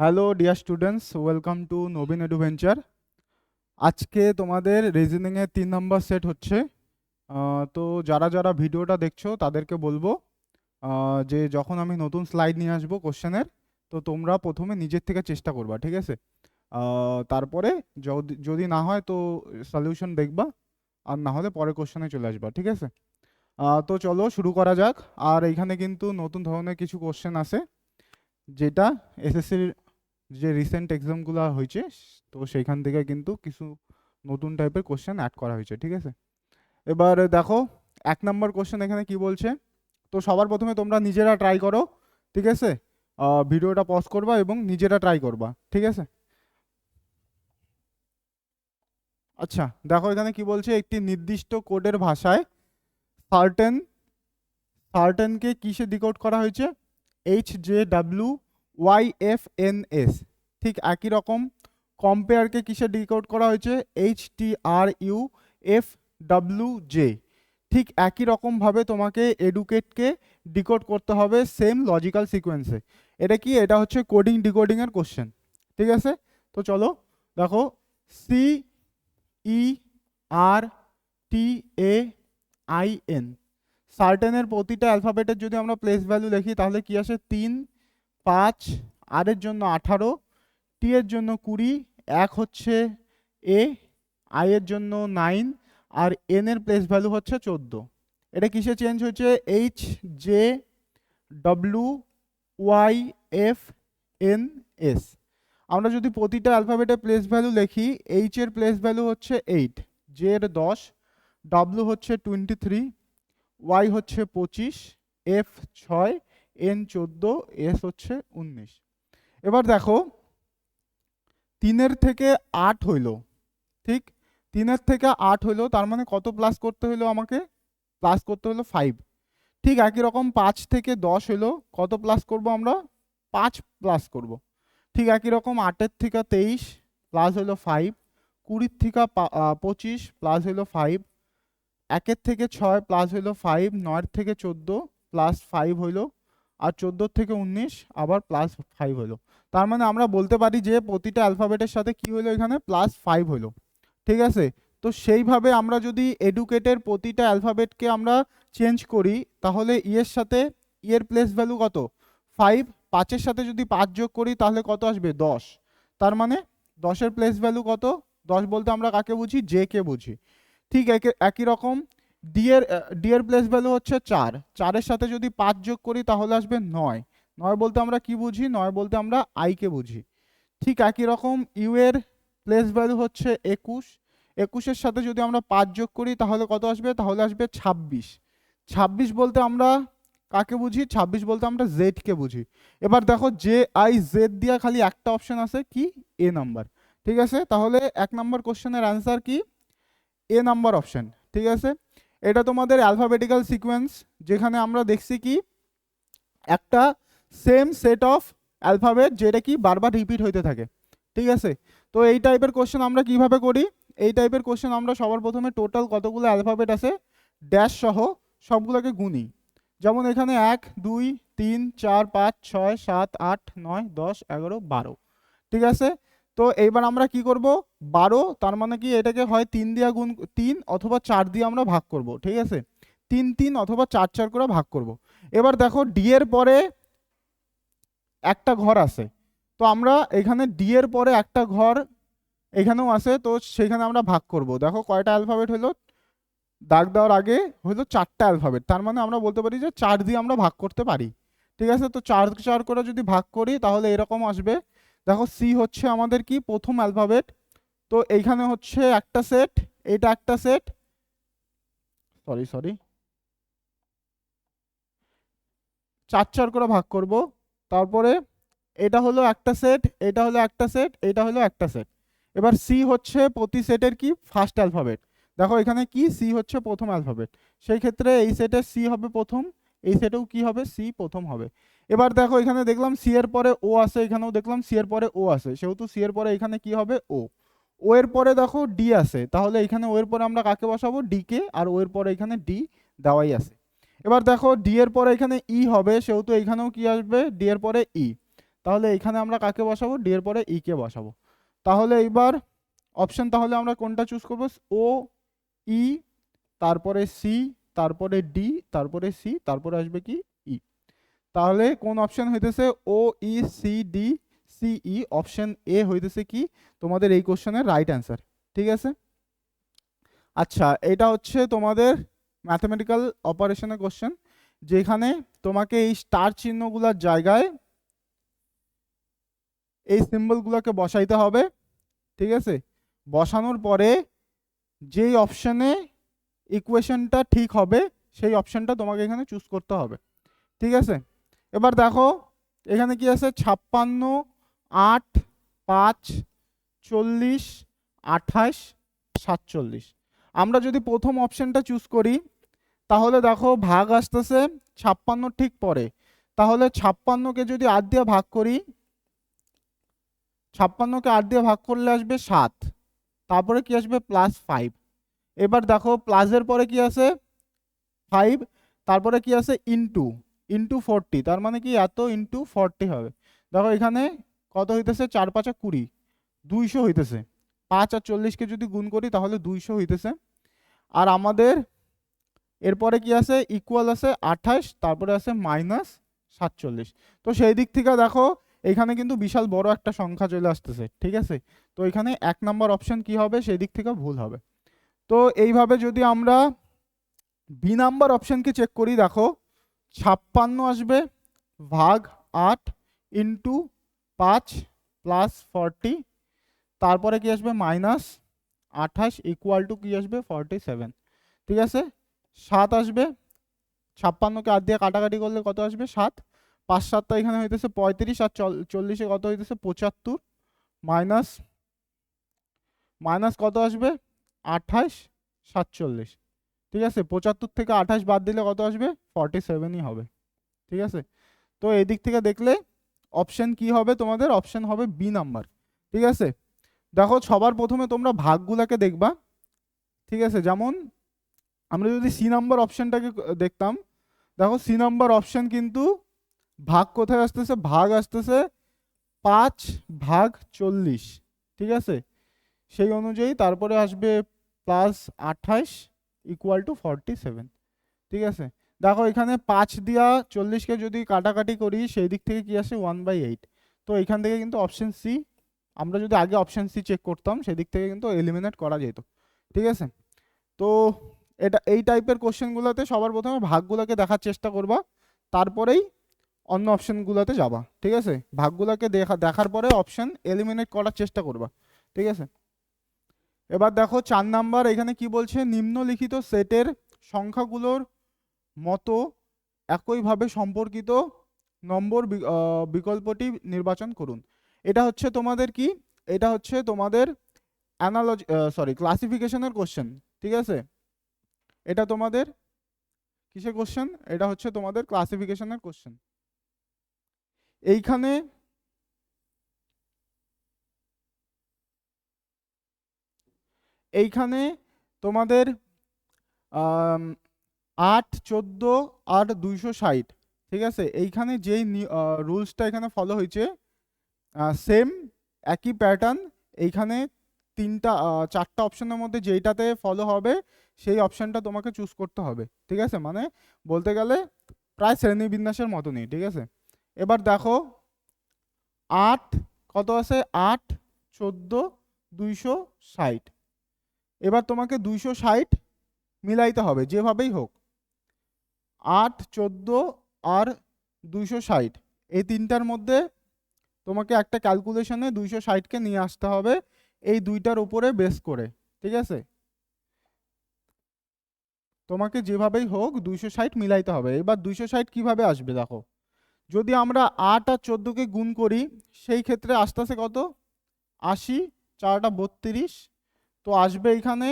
Hello dear students, welcome to Nabin Eduventure. আজকে তোমাদের রিজনিংয়ের 3 নম্বর set হচ্ছে। তো যারা যারা ভিডিওটা দেখছো তাদেরকে বলবো যে যখন আমি নতুন স্লাইড নিয়ে আসবো কোশ্চেনের, তো তোমরা প্রথমে নিজের থেকে চেষ্টা করবা, ঠিক আছে? তারপরে যদি যদি না হয় তো সলিউশন দেখবা, আর না হলে পরে কোশ্চেনে চলে আসবা, ঠিক আছে? তো চলো শুরু করা যাক। আর এইখানে কিন্তু নতুন ধরনের কিছু কোশ্চেন আছে, যেটা এসএসসির যে রিসেন্ট এক্সামগুলো হয়েছে, তো সেইখান থেকে কিন্তু কিছু নতুন টাইপের কোশ্চেন অ্যাড করা হয়েছে, ঠিক আছে? এবার দেখো 1 নম্বর কোশ্চেন এখানে কি বলছে। তো সবার প্রথমে তোমরা নিজেরা ট্রাই করো, ঠিক আছে? ভিডিওটা পজ করবা এবং নিজেরা ট্রাই করবা, ঠিক আছে? আচ্ছা, দেখো এখানে কি বলছে, একটি নির্দিষ্ট কোডের ভাষায় সার্টেন সার্টেনকে কিসে ডিকোড করা হয়েছে? HJWYFNS। ঠিক একই রকম কম্পেয়ারকে কিসে ডিকোড করা হয়েছে? HTRUFWJ। ঠিক একই রকমভাবে তোমাকে এডুকেটকে ডিকোড করতে হবে সেম লজিক্যাল সিকোয়েন্সে। এটা কি? এটা হচ্ছে কোডিং ডিকোডিংয়ের কোশ্চেন, ঠিক আছে? তো চলো দেখো, CERTAIN, সার্টেনের প্রতিটা অ্যালফাবেটের যদি আমরা প্লেস ভ্যালু লিখি তাহলে কি আসে? 3, 5, আর এর জন্য 18, টি এর জন্য 20, এক হচ্ছে এ, আই এর জন্য 9, আর এন এর প্লেস ভ্যালু হচ্ছে 14। এটা কিসে চেঞ্জ হয়েছে? HJWYFNS। আমরা যদি প্রতিটা অ্যালফাবেটের প্লেস ভ্যালু লিখি, এইচ এর প্লেস ভ্যালু হচ্ছে 8, জে এর 10, ডব্লিউ হচ্ছে 23, ওয়াই হচ্ছে 25, এফ 6, এন 14, এস হচ্ছে 19। এবার দেখো 3 থেকে 8 হইল, ঠিক? 3 থেকে 8 হইলো, তার মানে কত প্লাস করতে হইলো? আমাকে প্লাস করতে হলো 5। ঠিক একই রকম 5 থেকে 10 হইলো, কত প্লাস করব আমরা? 5 প্লাস করব। ঠিক একই রকম 8 থেকে 23 প্লাস হইলো 5, 20 থেকে 25 প্লাস হইলো 5, 1 থেকে 6 প্লাস হইলো 5, 9 থেকে 14 প্লাস 5 হইলো, আর 14 থেকে 19 আবার প্লাস 5 হইলো। তার মানে আমরা বলতে পারি যে প্রতিটা অ্যালফাবেটের সাথে কি হইলো? এখানে প্লাস 5 হইলো, ঠিক আছে? তো সেইভাবে আমরা যদি এডুকেটের প্রতিটা অ্যালফাবেটকে আমরা চেঞ্জ করি, তাহলে এর সাথে এর প্লেস ভ্যালু কত? 5। 5-এর সাথে যদি 5 যোগ করি তাহলে কত আসবে? 10। তার মানে 10-এর প্লেস ভ্যালু কত? 10 বলতে আমরা কাকে বুঝি? জে কে বুঝি। ঠিক একই রকম ডি এর প্লেস ভ্যালু হচ্ছে 4। 4-এর সাথে যদি 5 যোগ করি তাহলে আসবে 9। 9 বলতে আমরা কি বুঝি? 9 বলতে আমরা আই কে বুঝি। ঠিক একই রকম ইউ এর প্লেস ভ্যালু হচ্ছে 21। 21-এর সাথে যদি আমরা 5 যোগ করি তাহলে কত আসবে? তাহলে আসবে 26। 26 বলতে আমরা কাকে বুঝি? 26 বলতে আমরা জেড কে বুঝি। এবার দেখো জে আই জেড দিয়া খালি একটা অপশন আছে, কি? এ নাম্বার, ঠিক আছে? তাহলে 1 নম্বর কোশ্চেনের অ্যান্সার কি? এ নাম্বার অপশন, ঠিক আছে? এটা তোমাদের অ্যালফাবেটিক্যাল সিকোয়েন্স, যেখানে আমরা দেখছি কি একটা সেম সেট অফ অ্যালফাবেট যেটা কি বারবার রিপিট হইতে থাকে, ঠিক আছে? তো এই টাইপের কোশ্চেন আমরা কিভাবে করি? এই টাইপের কোশ্চেন আমরা সবার প্রথমে টোটাল কতগুলো অ্যালফাবেট আছে ড্যাশ সহ সবগুলোকে গুনি। যেমন এখানে 1, 2, 3, 4, 5, 6, 7, 8, 9, 10, 11, 12, ঠিক আছে? তো এইবার আমরা কি করব? 12, তার মানে কি এটাকে হয় 3 দিয়ে গুণ, 3 অথবা 4 দিয়ে আমরা ভাগ করব, ঠিক আছে? 3 3 অথবা 4 4 করে ভাগ করব। এবার দেখো ডি এর পরে একটা ঘর আছে, তো আমরা এখানে ডি এর পরে একটা ঘর এখানেও আছে, তো সেখানে আমরা ভাগ করব। দেখো কয়টা অ্যালফাবেট হলো? দাগ দেওয়ার আগে হলো 4টা অ্যালফাবেট, তার মানে আমরা বলতে পারি যে 4 দিয়ে আমরা ভাগ করতে পারি, ঠিক আছে? তো 4 4 করে যদি ভাগ করি তাহলে এরকম আসবে। দেখো সি হচ্ছে আমাদের কি প্রথম অ্যালফাবেট, তো এইখানে হচ্ছে একটা সেট, এটা একটা সেট, সরি সরি, 4 4 করে ভাগ করব। তারপরে এটা হলো একটা সেট, এটা হলো একটা সেট, এটা হলো একটা সেট। এবার সি হচ্ছে প্রতি সেটের কি ফার্স্ট অ্যালফাবেট। দেখো এখানে কি সি হচ্ছে প্রথম অ্যালফাবেট, সেই ক্ষেত্রে এই সেটের সি হবে প্রথম, এই সেটেও কি হবে? সি প্রথম হবে। এবার দেখো এখানে দেখলাম সি এর পরে ও আছে, এখানেও দেখলাম সি এর পরে ও আছে, সেহেতু সি এর পরে এখানে কি হবে? ও। ও এর পরে দেখো ডি আছে, তাহলে এখানে ও এর পরে আমরা কাকে বসাবো? ডি কে, আর ও এর পরে এখানে ডি দেওয়াই আছে। এবার দেখো ডি এর পরে এখানে ই হবে, সেহেতু এখানেও কি আসবে? ডি এর পরে ই। তাহলে এখানে আমরা কাকে বসাবো, ডি এর পরে ই কে বসাবো। তাহলে এইবার অপশন তাহলে আমরা কোনটা চুজ করবো, ও ই, তারপরে সি, তারপরে ডি, তারপরে সি, তারপরে আসবে কি ই। তাহলে কোন অপশন হইতেছে, O E C D C E, option A হইতেছে কি তোমাদের এই কোশ্চেনের রাইট অ্যান্সার। ঠিক আছে। আচ্ছা, এটা হচ্ছে তোমাদের ম্যাথমেটিক্যাল অপারেশনের কোশ্চেন, যেখানে তোমাকে এই স্টার চিহ্নগুলোর জায়গায় এই সিম্বলগুলোকে বসাইতে হবে। ঠিক আছে। বসানোর পরে যেই অপশনে ইকুয়েশনটা ঠিক হবে সেই অপশনটা তোমাকে এখানে চুজ করতে হবে। ঠিক আছে। এবার দেখো এখানে কি আছে, 56, 8, 5, 40, 28, 47। আমরা যদি প্রথম অপশনটা চুজ করি তাহলে দেখো ভাগ আসতেছে 56 ঠিক পরে। তাহলে 56কে যদি 8 দিয়ে ভাগ করি, 56কে 8 দিয়ে ভাগ করলে আসবে 7, তারপরে কি আসবে +5। এবার দেখো প্লাসের পরে কি আছে 5, তারপরে কি আছে ইনটু, ইনটু 40, তার মানে কি এত ইনটু 40 হবে। দেখো এখানে কত হইতেছে, 4 5 20, 200 হইতেছে। 5 আর 40কে যদি গুণ করি তাহলে 200 হইতেছে। আর আমাদের এরপরে কি আছে, ইকুয়াল আছে 28, তারপরে আছে -47। তো সেই দিক থেকে দেখো এখানে কিন্তু বিশাল বড় একটা সংখ্যা চলে আসতেছে। ঠিক আছে। তো এখানে 1 নম্বর অপশন কি হবে, সেই দিক থেকে ভুল হবে। তো এইভাবে যদি আমরা বি নাম্বার অপশনকে চেক করি, দেখো 56 আসবে ভাগ 8 ইন্টু 5 প্লাস 40, তারপরে কি আসবে -28 ইকুয়াল টু কি আসবে 47। ঠিক আছে। 7 আসবে, 56কে 8 দিয়ে কাটাকাটি করলে কত আসবে 7, 5 7টা এখানে হইতেছে 35, আর 40-এ কত হইতেছে 75, মাইনাস মাইনাস কত আসবে 28, 47। ঠিক আছে। 75 থেকে 28 বাদ দিলে কত আসবে 47ই হবে। ঠিক আছে। তো এই দিক থেকে দেখলে অপশন কি হবে, তোমাদের অপশন হবে বি নাম্বার। ঠিক আছে। দেখো সবার প্রথমে তোমরা ভাগগুলাকে দেখবা। ঠিক আছে। যেমন আমরা যদি সি নাম্বার অপশনটাকে দেখতাম, দেখো সি নাম্বার অপশন কিন্তু ভাগ কোথায় আসতেছে, ভাগ আসতেছে 5 ভাগ 40। ঠিক আছে। সেই অনুযায়ী তারপরে আসবে +28 ইকুয়াল টু 47। ঠিক আছে। দেখো এখানে 5 দিয়া 40কে যদি কাটাকাটি করি সেই দিক থেকে কি আসে 1/8। তো এখান থেকে কিন্তু অপশন সি, আমরা যদি আগে অপশন সি চেক করতাম সেদিক থেকে কিন্তু এলিমিনেট করা যেত। ঠিক আছে। তো এটা এই টাইপের কোশ্চেনগুলোতে সবার প্রথমে ভাগগুলোকে দেখার চেষ্টা করবা, তারপরেই অন্য অপশনগুলোতে যাবা। ঠিক আছে। ভাগগুলোকে দেখার পরে অপশন এলিমিনেট করার চেষ্টা করবা। ঠিক আছে। এবার দেখো 4 নাম্বার এখানে কি বলছে, নিম্নলিখিত সেটের সংখ্যাগুলোর মতো একইভাবে সম্পর্কিত নম্বর বিকল্পটি নির্বাচন করুন। এটা হচ্ছে তোমাদের কি, এটা হচ্ছে তোমাদের অ্যানালজি, সরি ক্লাসিফিকেশনের কোশ্চেন। ঠিক আছে। এটা তোমাদের কিসের কোশ্চেন, এটা হচ্ছে তোমাদের ক্লাসিফিকেশনের কোশ্চেন। এইখানে এইখানে তোমাদের 8, 14 আর 260। ঠিক আছে। এইখানে যেই রুলসটা এখানে ফলো হয়েছে সেম একই প্যাটার্ন, এইখানে 4টা অপশনের মধ্যে যেইটাতে ফলো হবে সেই অপশনটা তোমাকে চুজ করতে হবে। ঠিক আছে। মানে বলতে গেলে প্রায় শ্রেণীবিন্যাসের মতনই। ঠিক আছে। এবার দেখো 8 কত আছে, 8, 14, 260। এবার তোমাকে 260 মিলাইতে হবে যেভাবেই হোক। 8, 14 আর 260 এই তিনটার মধ্যে তোমাকে একটা ক্যালকুলেশনে 260কে নিয়ে আসতে হবে এই দুইটার উপরে বেস করে। ঠিক আছে। তোমাকে যেভাবেই হোক 260 মিলাইতে হবে। এবার 260 কিভাবে আসবে দেখো, যদি আমরা 8 আর 14কে গুণ করি সেই ক্ষেত্রে আস্তে আস্তে কত 80, 4টা 32, তো আসবে এখানে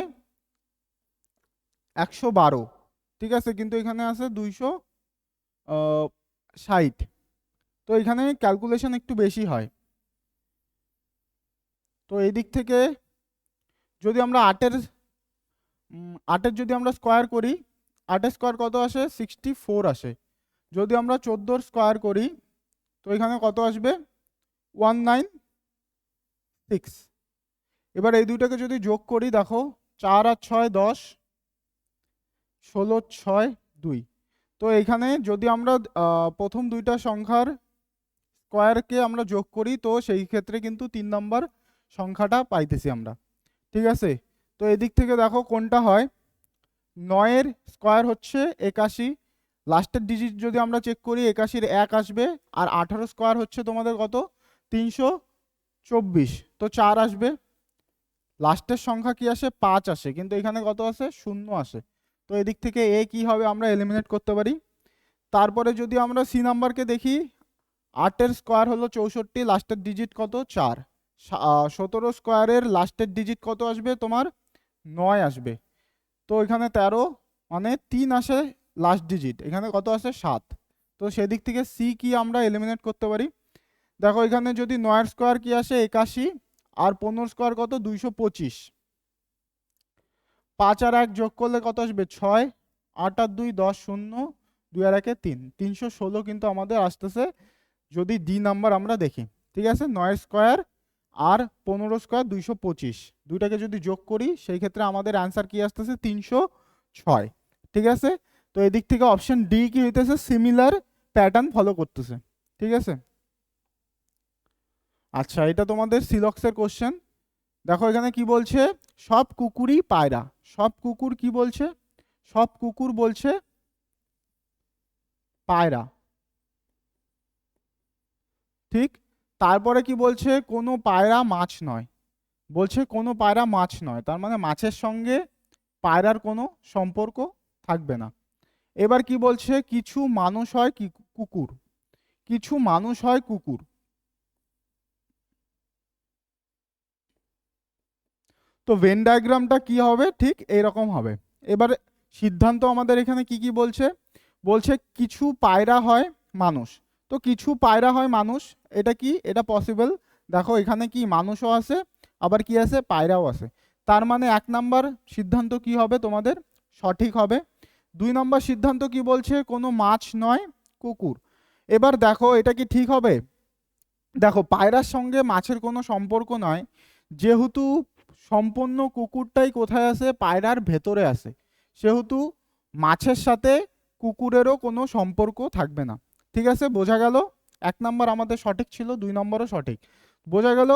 112। ঠিক আছে। কিন্তু এখানে আছে 260, তো এখানে ক্যালকুলেশন একটু বেশি হয়। তো এই দিক থেকে যদি আমরা 8-এর যদি আমরা স্কোয়ার করি, 8-এর স্কোয়ার কত আসে 64 আসে। যদি আমরা 14-র স্কোয়ার করি তো এখানে কত আসবে 196। এবার এই দুইটাকে যদি যোগ করি, দেখো 4 আর 6 10, 16 6 2। তো এখানে যদি আমরা প্রথম দুইটা সংখ্যার স্কোয়ারকে আমরা যোগ করি, তো সেই ক্ষেত্রে কিন্তু 3 নম্বর সংখ্যাটা পাইতেছি আমরা। ঠিক আছে, তো এদিক থেকে দেখো কোনটা হয়। 9-এর স্কোয়ার হচ্ছে 81, লাস্টের ডিজিট যদি আমরা চেক করি 81-র 1 আসবে, আর 18 স্কোয়ার হচ্ছে তোমাদের কত, 324, তো 4 আসবে। লাস্টের সংখ্যা কি আসে, 5 আসে, কিন্তু এখানে কত আসে, 0 আসে। তো এদিক থেকে এ কি হবে, আমরা এলিমিনেট করতে পারি। তারপরে যদি আমরা সি নাম্বারকে দেখি, 8-এর স্কোয়ার হলো 64, লাস্টের ডিজিট কত, 4। 17 স্কোয়ারের লাস্টের ডিজিট কত আসবে তোমার, 9 আসবে। তো এখানে 13, মানে 3 আসে লাস্ট ডিজিট, এখানে কত আসে, 7। তো সেদিক থেকে সি কি আমরা এলিমিনেট করতে পারি। দেখো এখানে যদি 9-এর স্কোয়ার কি আসে, 81, আর 15 স্কোয়ার কত, 225। 5 আর 1 যোগ করলে কত আসবে, 6। 8 আর 2 10, 0, 2 আর 1 3, 316 কিন্তু আমাদের আসতেছে যদি ডি নাম্বার আমরা দেখি। ঠিক আছে, 9 স্কোয়ার আর 15 স্কোয়ার 225, দুইটাকে যদি যোগ করি সেই ক্ষেত্রে আমাদের অ্যান্সার কি আসতেছে, 306। ঠিক আছে, তো এদিক থেকে অপশন ডি কি হইতেছে, সিমিলার প্যাটার্ন ফলো করতেছে। ঠিক আছে, আচ্ছা এটা তোমাদের সিলক্সের কোশ্চেন। দেখো এখানে কি বলছে, সব কুকুরই পায়রা। সব কুকুর কি বলছে, সব কুকুর বলছে পায়রা। ঠিক, তারপরে কি বলছে, কোনো পায়রা মাছ নয়। বলছে কোনো পায়রা মাছ নয়, তার মানে মাছের সঙ্গে পায়রার কোনো সম্পর্ক থাকবে না। এবার কি বলছে, কিছু মানুষ হয় কি কুকুর, কিছু মানুষ হয় কুকুর। তো ভেন ডায়াগ্রামটা কি হবে, ঠিক এইরকম হবে। এবার সিদ্ধান্ত আমাদের এখানে কি কি বলছে, বলছে কিছু পায়রা হয় মানুষ। তো কিছু পায়রা হয় মানুষ, এটা কি, এটা পসিবল। দেখো এখানে কি মানুষও আছে, আবার কি আছে, পায়রাও আছে। তার মানে 1 নাম্বার সিদ্ধান্ত কি হবে তোমাদের, সঠিক হবে। 2 নম্বর সিদ্ধান্ত কি বলছে, কোনো মাছ নয় কুকুর। এবার দেখো এটা কি ঠিক হবে। দেখো পায়রার সঙ্গে মাছের কোনো সম্পর্ক নয়, যেহেতু সম্পূর্ণ কুকুরটাই কোথায় আছে, পায়রার ভেতরে আছে, সেহেতু মাছের সাথে কুকুরেরও কোনো সম্পর্ক থাকবে না। ঠিক আছে, বোঝা গেল। 1 নাম্বার আমাদের সঠিক ছিল, 2 নম্বরও সঠিক। বোঝা গেল,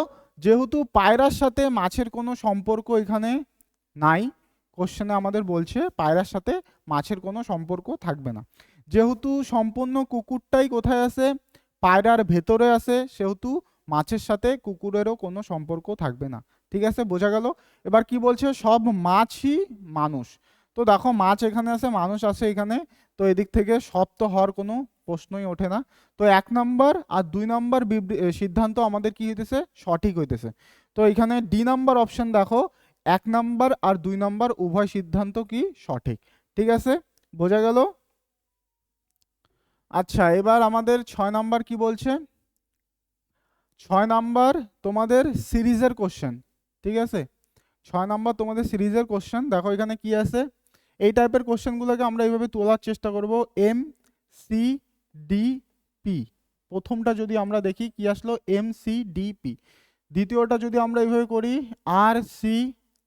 যেহেতু পায়রার সাথে মাছের কোনো সম্পর্ক এখানে নাই, কোশ্চেনে আমাদের বলছে পায়রার সাথে মাছের কোনো সম্পর্ক থাকবে না। যেহেতু সম্পূর্ণ কুকুরটাই কোথায় আছে, পায়রার ভেতরে আছে, সেহেতু মাছের সাথে কুকুরেরও কোনো সম্পর্ক থাকবে না। ঠিক আছে, বোঝা গেল। এবার কি বলছে, সব মাছই মানুষ। তো দেখো মাছ এখানে আছে, মানুষ আছে এখানে, তো এদিক থেকে সব তো হওয়ার কোনো প্রশ্নই ওঠে না। তো 1 নাম্বার আর 2 নাম্বার সিদ্ধান্ত আমাদের কি হইতেছে, সঠিক হইতেছে। তো এখানে ডি নাম্বার অপশন দেখো, 1 নাম্বার আর 2 নাম্বার উভয় সিদ্ধান্ত কি সঠিক। ঠিক আছে, বোঝা গেল। আচ্ছা এবার আমাদের 6 নাম্বার কি বলছে, 6 নাম্বার তোমাদের সিরিজের কোশ্চেন। ঠিক আছে, 6 নাম্বার তোমাদের সিরিজের কোশ্চেন। দেখো এখানে কি আছে, এই টাইপের কোশ্চেনগুলোকে আমরা এইভাবে তোলার চেষ্টা করব। এম সি ডি পি, প্রথমটা যদি আমরা দেখি কি আসলো, এম সি ডি পি। দ্বিতীয়টা যদি আমরা এইভাবে করি, আর সি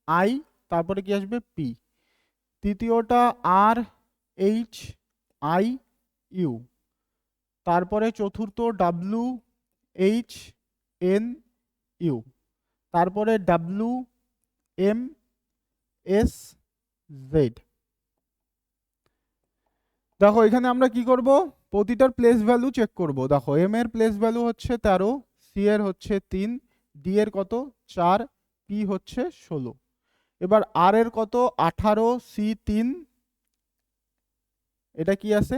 আই, তারপরে কি আসবে, পি। তৃতীয়টা আর এইচ আই ইউ, তারপরে চতুর্থ ডাব্লু এইচ এন ইউ, তারপরে ডাব্লু এম এস জেড। দেখো এখানে আমরা কি করব, প্রতিটার প্লেস ভ্যালু চেক করব। দেখো এম এর প্লেস ভ্যালু হচ্ছে 13, সি এর হচ্ছে 3, ডি এর কত 4, পি হচ্ছে 16। এবার আর এর কত 18, সি 3, এটা কি আছে,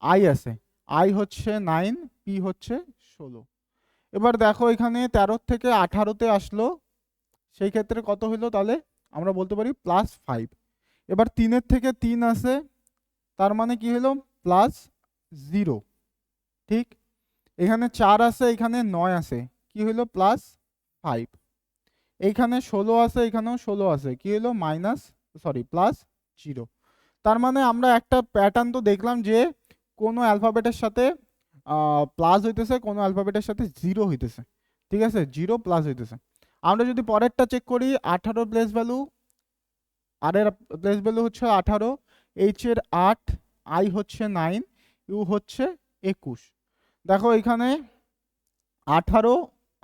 আই আছে, আই হচ্ছে 9, পি হচ্ছে 16। এবার দেখো এখানে 13 থেকে 18-তে আসলো, সেই ক্ষেত্রে কত হলো, তাহলে আমরা বলতে পারি +5। এবার 3-এর থেকে 3 আসে, তার মানে কি হলো, +0। ঠিক, এখানে 4 আছে, এখানে 9 আছে, কি হলো, +5। এইখানে 16 আছে, এখানেও 16 আছে, কি হলো, +0। তার মানে আমরা একটা প্যাটার্ন তো দেখলাম যে কোনো অ্যালফাবেটের সাথে প্লাস হইতেছে, কোনো অ্যালফাবেটের সাথে জিরো হইতেছে, ঠিক আছে, জিরো প্লাস হইতেছে। আমরা যদি পরেরটা চেক করি, 18 প্লেস ভ্যালু, আর এর প্লেস ভ্যালু হচ্ছে 18, এইচ এর 8, আই হচ্ছে 9, ইউ হচ্ছে 21। দেখো এখানে 18,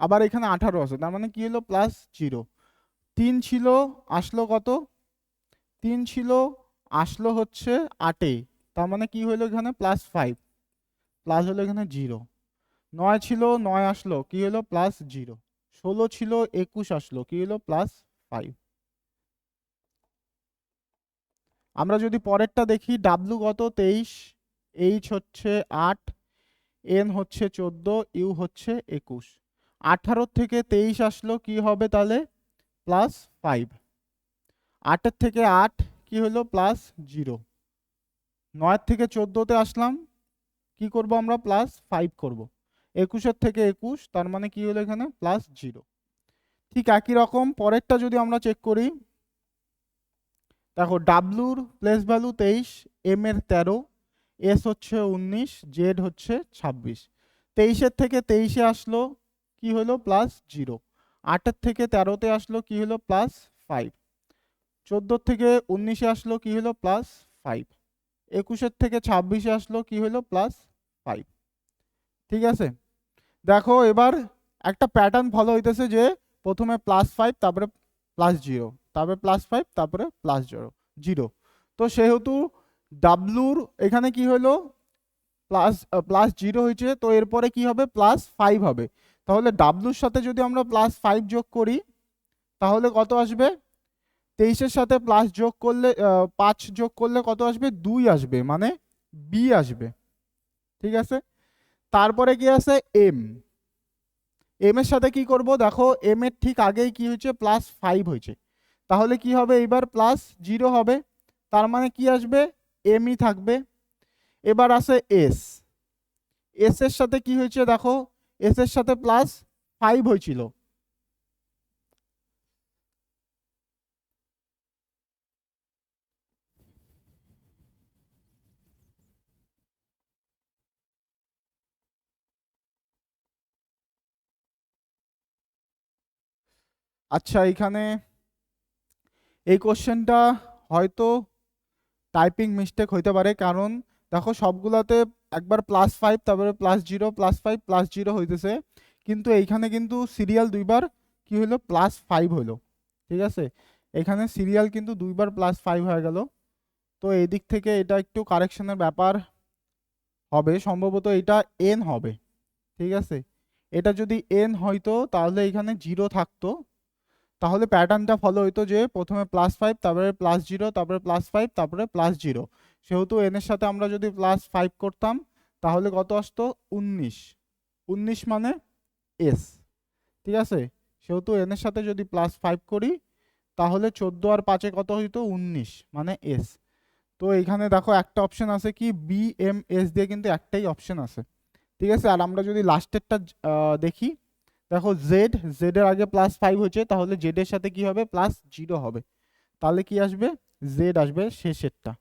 আবার এখানে 18 আছে, তার মানে কি হলো প্লাস জিরো। 3 ছিল, আসলো কত, 3 ছিল, আসলো হচ্ছে 8, তার মানে কি হলো এখানে প্লাস 5, প্লাস হলো এখানে জিরো। 9 ছিল, 9 আসলো, কি হলো প্লাস জিরো। 16 ছিল, 21 আসলো, কি হলো প্লাস 5। আমরা যদি পরেরটা দেখি, ডাব্লু কত 23, এইচ হচ্ছে 8, এন হচ্ছে 14, ইউ হচ্ছে 21। 18 থেকে 23 আসলো, কি হবে তাহলে প্লাস 5। 8 থেকে 8 কি হলো প্লাস জিরো। 9 থেকে 14তে আসলাম, কি করব আমরা প্লাস 5 করব। 21 থেকে 21, তার মানে কি হলো এখানে প্লাস জিরো। ঠিক একই রকম পরেরটা যদি আমরা চেক করি, দেখো ডাব্লুর প্লেস ভ্যালু 23, এম এর 13, এস হচ্ছে 19, জেড হচ্ছে 26। 23 থেকে 23 আসলো, কি হলো প্লাস জিরো। 8 থেকে 13তে আসলো, কি হলো প্লাস 5। 14 থেকে 19 আসলো, কি হলো প্লাস 5। 21 থেকে 26 আসলো, কি হলো প্লাস 5। ঠিক আছে, দেখো এবার একটা প্যাটার্ন ফলো হইতেছে, যে প্রথমে +5, তারপরে +0, তারপরে +5, তারপরে +0 জিরো। তো সেহেতু ডাব্লুর এখানে কি হলো প্লাস জিরো হয়েছে, তো এরপরে কি হবে +5 হবে। তাহলে ডাব্লুর সাথে যদি আমরা +5 যোগ করি, তাহলে কত আসবে, 23-এর সাথে প্লাস যোগ করলে 5 যোগ করলে কত আসবে, 2 আসবে, মানে বি আসবে। ঠিক আছে, তারপরে কি আছে এম, এম এর সাথে কি করব, দেখো এম এর ঠিক আগেই কি হয়েছে +5 হয়েছে, তাহলে কি হবে এইবার +0 হবে, তার মানে কি আসবে এমই থাকবে। এবার আছে এস, এস এর সাথে কি হয়েছে, দেখো এস এর সাথে +5 হয়েছিল, আচ্ছা এখানে এই কোশ্চেনটা হয়তো টাইপিং মিস্টেক হইতে পারে, কারণ দেখো সবগুলাতে একবার +5, তারপরে +0, +5, +0 হইতেছে, কিন্তু এইখানে কিন্তু সিরিয়াল দুইবার কি হলো +5 হলো। ঠিক আছে, এখানে সিরিয়াল কিন্তু দুইবার +5 হয়ে গেল। তো এই দিক থেকে এটা একটু কারেকশনের ব্যাপার হবে, সম্ভবত এটা এন হবে। ঠিক আছে, এটা যদি এন হইতো তাহলে এখানে জিরো থাকতো, তাহলে প্যাটার্নটা ফলো হইতো যে প্রথমে +5, তারপরে +0, তারপরে +5, তারপরে +0। সেহেতু এন এর সাথে আমরা যদি +5 করতাম, তাহলে কত আসতো 19, 19 মানে এস। ঠিক আছে, সেহেতু এন এর সাথে যদি +5 করি, তাহলে 14 আর 5-এ কত হইতো 19, মানে এস। তো এখানে দেখো একটা অপশন আছে কি বি এম এস দিয়ে, কিন্তু একটাই অপশন আছে। ঠিক আছে, আর আমরা যদি লাস্টেরটা দেখি, দেখো জেড, জেড এর আগে +5 হয়েছে, তাহলে জেড এর সাথে কি হবে +0 হবে, তাহলে কি আসবে জেড আসবে শেষেরটা।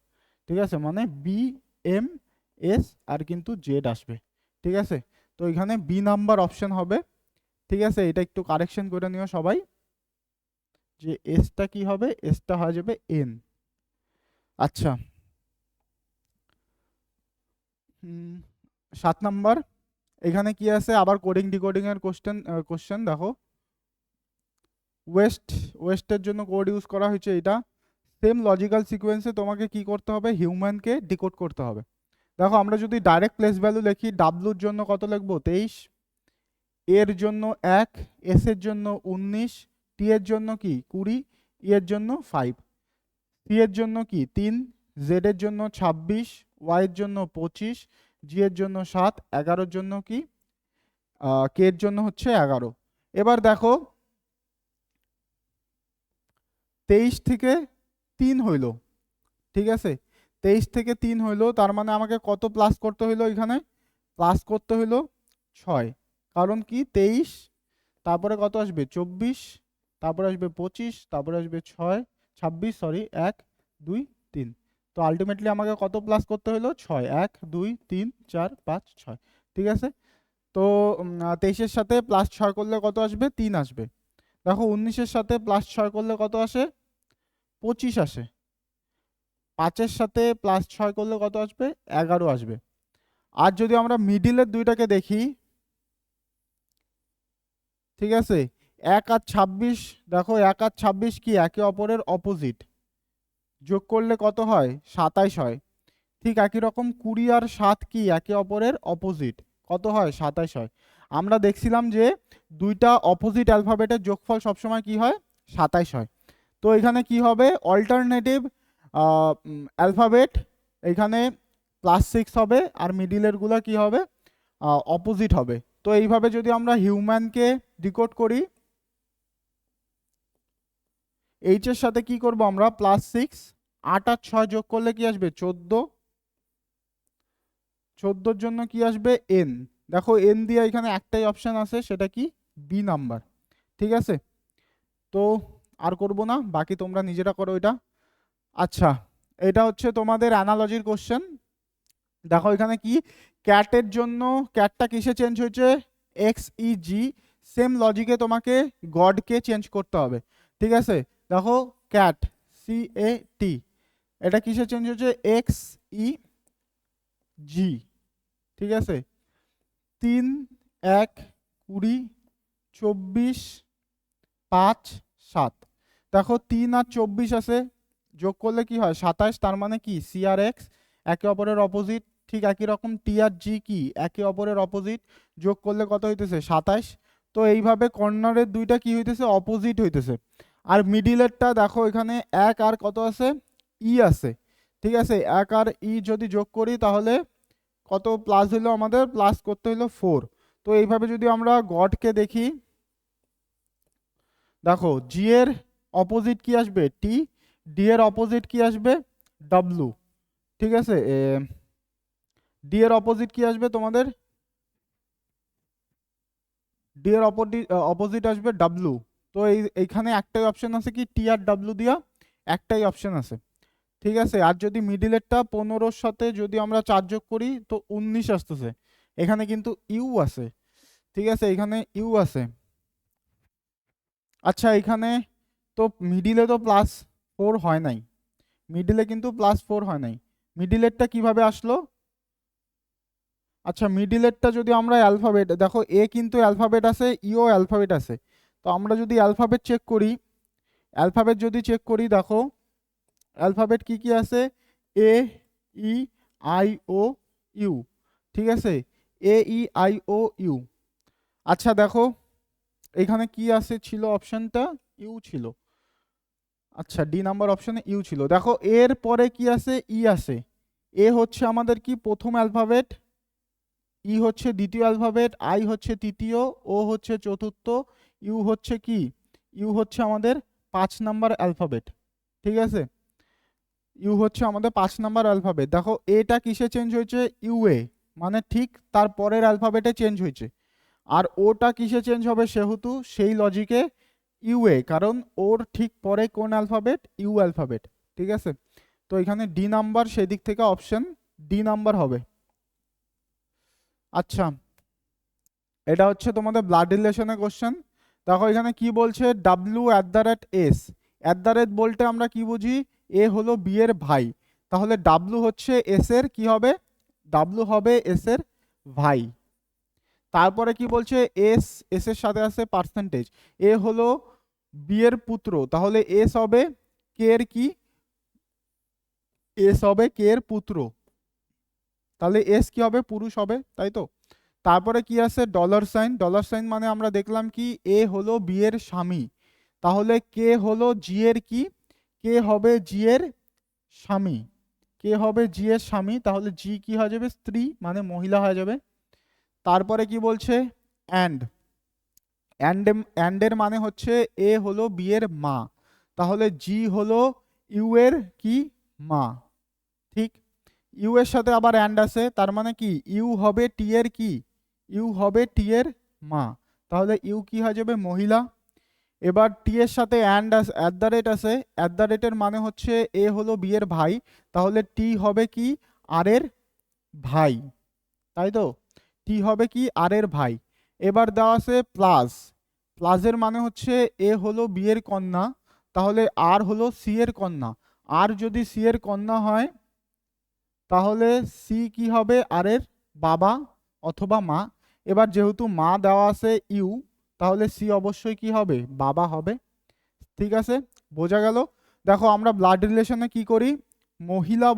ঠিক আছে, মানে বি এম এস আর কিন্তু জেড আসবে। ঠিক আছে, তো এখানে বি নাম্বার অপশন হবে। ঠিক আছে, এটা একটু কারেকশন করে নিও সবাই, যে এসটা কি হবে, এসটা হয়ে যাবে এন। আচ্ছা, 7 নাম্বার, এখানে কি আছে, আবার কোডিং ডিকোডিং এর কোশ্চেন দেখো, ওয়েস্ট, ওয়েস্টের জন্য কোড ইউজ করা হয়েছে, এটা সেম লজিক্যাল সিকোয়েন্সে তোমাকে কি করতে হবে, হিউম্যানকে ডিকোড করতে হবে। দেখো আমরা যদি ডাইরেক্ট প্লেস ভ্যালু লিখি, ডাব্লুর জন্য কত লিখবো 23, এর জন্য 1, এস এর জন্য 19, টি এর জন্য কি 20, ই এর জন্য 5, সি এর জন্য কি 3, জেড এর জন্য 26, ওয়াই এর জন্য 25, জি এর জন্য 7, 11 এর জন্য কি কে এর জন্য হচ্ছে 11। এবার দেখো 23 থেকে 3 হইলো। ঠিক আছে, 23 থেকে 3 হইলো, তার মানে আমাকে কত প্লাস করতে হইলো, এখানে প্লাস করতে হইলো 6, কারণ কি 23, তারপরে কত আসবে 24, তারপরে আসবে 25, তারপরে আসবে 6, 26, সরি 1 2 3। তো আলটিমেটলি আমাকে কত প্লাস করতে হলো 6, 1 2 3 4 5 6, ঠিক আছে। তো 23-এর সাথে +6 করলে কত আসবে? 3 আসবে। দেখো 19-এর সাথে +6 করলে কত আসে? 25 আসে। 5-এর সাথে +6 করলে কত আসবে? 11 আসবে। আর যদি আমরা মিডিলের দুইটাকে দেখি, ঠিক আছে, 1 আর 26, দেখো 1 আর 26 কি একে অপরের অপোজিট, যোগ করলে কত হয়? 27 হয়। ঠিক একই রকম 20 আর 7 কি একে অপরের অপোজিট, কত হয়? 27 হয়। আমরা দেখছিলাম যে দুইটা অপোজিট অ্যালফাবেটের যোগফল সবসময় কি হয়? 27 হয়। তো এখানে কি হবে? অল্টারনেটিভ অ্যালফাবেট এখানে +6 হবে, আর মিডিলের গুলা কি হবে? অপোজিট হবে। তো এইভাবে যদি আমরা হিউম্যানকে ডিকোড করি, এইচ এর সাথে কি করব আমরা? +6, 8 আর 6 যোগ করলে কি আসবে? 14, 14-র জন্য কি আসবে? এন। দেখো এন দিয়ে এখানে একটাই অপশন আছে, সেটা কি? B number. ঠিক আছে, তো আর করব না, বাকি তোমরা নিজেরা করো এটা। আচ্ছা, এটা হচ্ছে তোমাদের অ্যানালজির কোশ্চেন। দেখো এখানে কি, ক্যাটের জন্য ক্যাটটা কিসে চেঞ্জ হয়েছে? XEG। সেম লজিকে তোমাকে গডকে চেঞ্জ করতে হবে। ঠিক আছে, দেখো ক্যাট CAT, এটা কিসে চেঞ্জ হয়েছে? XEG। ঠিক আছে, 3, 1, 20, 24, 5, 7। দেখো 3 আর 24 আছে, যোগ করলে কি হয়? 27। তার মানে কি সি আর এক্স একে অপরের অপোজিট। ঠিক একই রকম টি আর জি কি একে অপরের অপোজিট, যোগ করলে কত হইতেছে? 27। তো এইভাবে কর্নারের দুইটা কি হইতেছে? অপোজিট হইতেছে। আর মিডিলেরটা দেখো এখানে 1 আর কত আছে? ই আছে। ঠিক আছে, 1 আর ই যদি যোগ করি তাহলে কত প্লাস হইলো? আমাদের প্লাস করতে হইলো 4। তো এইভাবে যদি আমরা গডকে দেখি, দেখো জি এর অপোজিট কি আসবে? টি। ডি এর অপোজিট কি আসবে? ডাব্লু। ঠিক আছে, ডি এর অপোজিট কি আসবে তোমাদের? ডি এর অপোজিট আসবে ডাব্লু। তো এইখানে একটাই অপশন আছে কি? টি আর ডাব্লু দিয়া একটাই অপশন আছে। ঠিক আছে, আর যদি মিডিলেরটা 15-র সাথে যদি আমরা 4 যোগ করি তো 19 আসতেছে। এখানে কিন্তু ইউ আছে। ঠিক আছে, এখানে ইউ আছে। আচ্ছা, এখানে তো মিডিলে তো +4 হয় নাই, মিডিলে কিন্তু +4 হয় নাই। মিডিলেরটা কিভাবে আসলো? আচ্ছা, মিডিলেরটা যদি আমরা অ্যালফাবেট, দেখো এ কিন্তু অ্যালফাবেট আছে, ইও অ্যালফাবেট আছে। তো আমরা যদি অ্যালফাবেট চেক করি, দেখো অ্যালফাবেট কি কি আছে? এ, ই, আই, ও, ইউ। ঠিক আছে, এ, ই, আই, ও, ইউ। আচ্ছা দেখো এখানে কি আছে? ছিল অপশনটা ইউ ছিল। আচ্ছা, ডি নাম্বার অপশনে ইউ ছিল। দেখো এর পরে কি আছে? ই আছে। এ হচ্ছে আমাদের কি প্রথম অ্যালফাবেট, ই হচ্ছে দ্বিতীয় অ্যালফাবেট, আই হচ্ছে তৃতীয়, ও হচ্ছে চতুর্থ, ইউ হচ্ছে কি? ইউ হচ্ছে আমাদের 5 নাম্বার অ্যালফাবেট। ঠিক আছে, ইউ হচ্ছে আমাদের 5 নাম্বার অ্যালফাবেট। দেখো এটা কিসে চেঞ্জ হয়েছে? ইউ এ, মানে ঠিক তার পরের অ্যালফাবেটে চেঞ্জ হয়েছে। আর ওটা কিসে চেঞ্জ হবে? সেহেতু সেই লজিকে ইউ এ, কারণ ওর ঠিক পরে কোন অ্যালফাবেট? You alphabet. ঠিক আছে, তো এখানে ডি নাম্বার সেদিক থেকে অপশন ডি নাম্বার হবে। আচ্ছা, এটা হচ্ছে তোমাদের ব্লাড রিলেশনের কোশ্চেন। দেখো এখানে কি বলছে? W@s। বলতে আমরা কি বুঝি? এ হলো বি এর ভাই, তাহলে ডাব্লু হচ্ছে এস এর কি হবে? ডাব্লু হবে এস এর ভাই। তারপরে কি বলছে? এস, এস এর সাথে আছে পার্সেন্টেজ। এ হলো বি এর পুত্র, তাহলে এস হবে কে এর কি? এস হবে কে এর পুত্র, তাহলে এস কি হবে? পুরুষ হবে, তাই তো। তারপরে কি আছে? $সাইন। $সাইন মানে আমরা দেখলাম কি এ হলো বি এর স্বামী, তাহলে কে হলো জি এর কি? কে হবে জি এর স্বামী, কে হবে জি এর স্বামী, তাহলে জি কি হয়ে যাবে? স্ত্রী, মানে মহিলা হয়ে যাবে। তারপরে কি বলছে? অ্যান্ড। অ্যান্ডের মানে হচ্ছে এ হলো বি এর মা, তাহলে জি হলো ইউ এর কি? মা। ঠিক, ইউ এর সাথে আবার অ্যান্ড আছে, তার মানে কি ইউ হবে টি এর কি? ইউ হবে টি এর মা, তাহলে ইউ কি হয়ে যাবে? মহিলা। এবার টি এর সাথে অ্যান্ড @ আছে, @ মানে হচ্ছে এ হলো বি এর ভাই, তাহলে টি হবে কি? আর এর ভাই, তাই তো। টি হবে কি আর এর ভাই। এবার দেওয়া আছে প্লাস, প্লাসের মানে হচ্ছে এ হলো বি এর কন্যা, তাহলে আর হলো সি এর কন্যা। আর যদি সি এর কন্যা হয় তাহলে সি কি হবে আর এর বাবা অথবা মা। এবার যেহেতু মা দেওয়া আছে ইউ, তাহলে সি অবশ্যই কি হবে বাবা হবে। ঠিক আছে, বোঝা গেল। দেখো আমরা ব্লাড রিলেশনে কি করি, মহিলা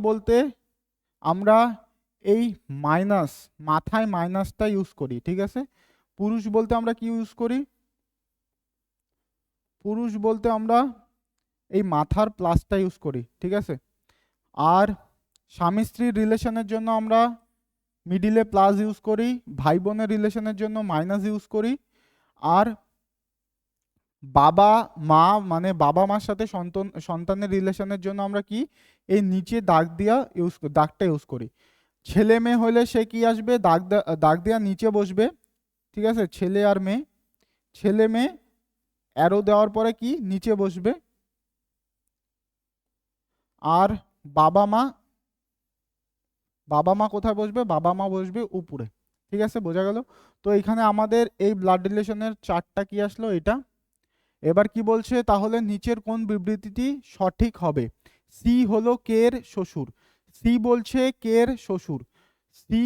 বলতে আমরা এই মাইনাস, মাথায় মাইনাসটা ইউজ করি। ঠিক আছে, পুরুষ বলতে আমরা কি ইউজ করি, পুরুষ বলতে আমরা এই মাথার প্লাসটা ইউজ করি। ঠিক আছে, আর স্বামী স্ত্রীর রিলেশনের জন্য আমরা মিডিলে প্লাস ইউজ করি, ভাই বোনের রিলেশনের জন্য মাইনাস ইউজ করি, আর বাবা মা মানে বাবা মার সাথে সন্তানের রিলেশনের জন্য আমরা কি এই নিচে দাগটা ইউজ করি। ছেলে মেয়ে হলে সে কি আসবে, দাগ দেওয়া নিচে বসবে। ঠিক আছে, ছেলে আর মেয়ে, ছেলে মেয়ে অ্যারো দেওয়ার পরে কি নিচে বসবে। আর বাবা মা, বাবা মা কোথায় বসবে, বাবা মা বসবে উপরে। ঠিক আছে, বোঝা গেল। তো এখানে আমাদের এই ব্লাড রিলেশনের চারটা কি আসলো এটা। এবার কি বলছে, তাহলে নিচের কোন বিবৃতিটি সঠিক হবে। সি হলো কে এর শ্বশুর, সি বলছে কে এর শ্বশুর, সি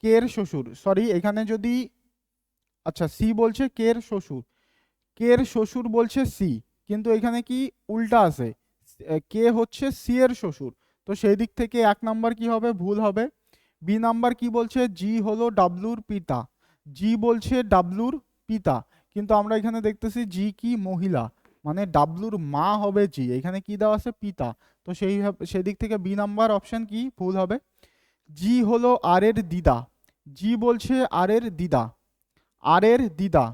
কে এর শ্বশুর, সরি এখানে যদি, আচ্ছা সি বলছে কে এর শ্বশুর, কে এর শ্বশুর বলছে সি, কিন্তু এখানে কি উল্টা আছে, কে হচ্ছে সি এর শ্বশুর, তো সেই দিক থেকে এক নাম্বার কি হবে ভুল হবে। বি নাম্বার কি বলছে, জি হলো ডাব্লুর পিতা, জি বলছে ডাব্লুর পিতা, কিন্তু আমরা এখানে দেখতেছি জি কি মহিলা, মানে ডাব্লুর মা হবে জি, এখানে কি দেওয়া আছে পিতা, তো সেই দিক থেকে বি নাম্বার অপশন কি ভুল হবে। জি হলো আর এর দিদা, জি বলছে আর এর দিদা, আর এর দিদা,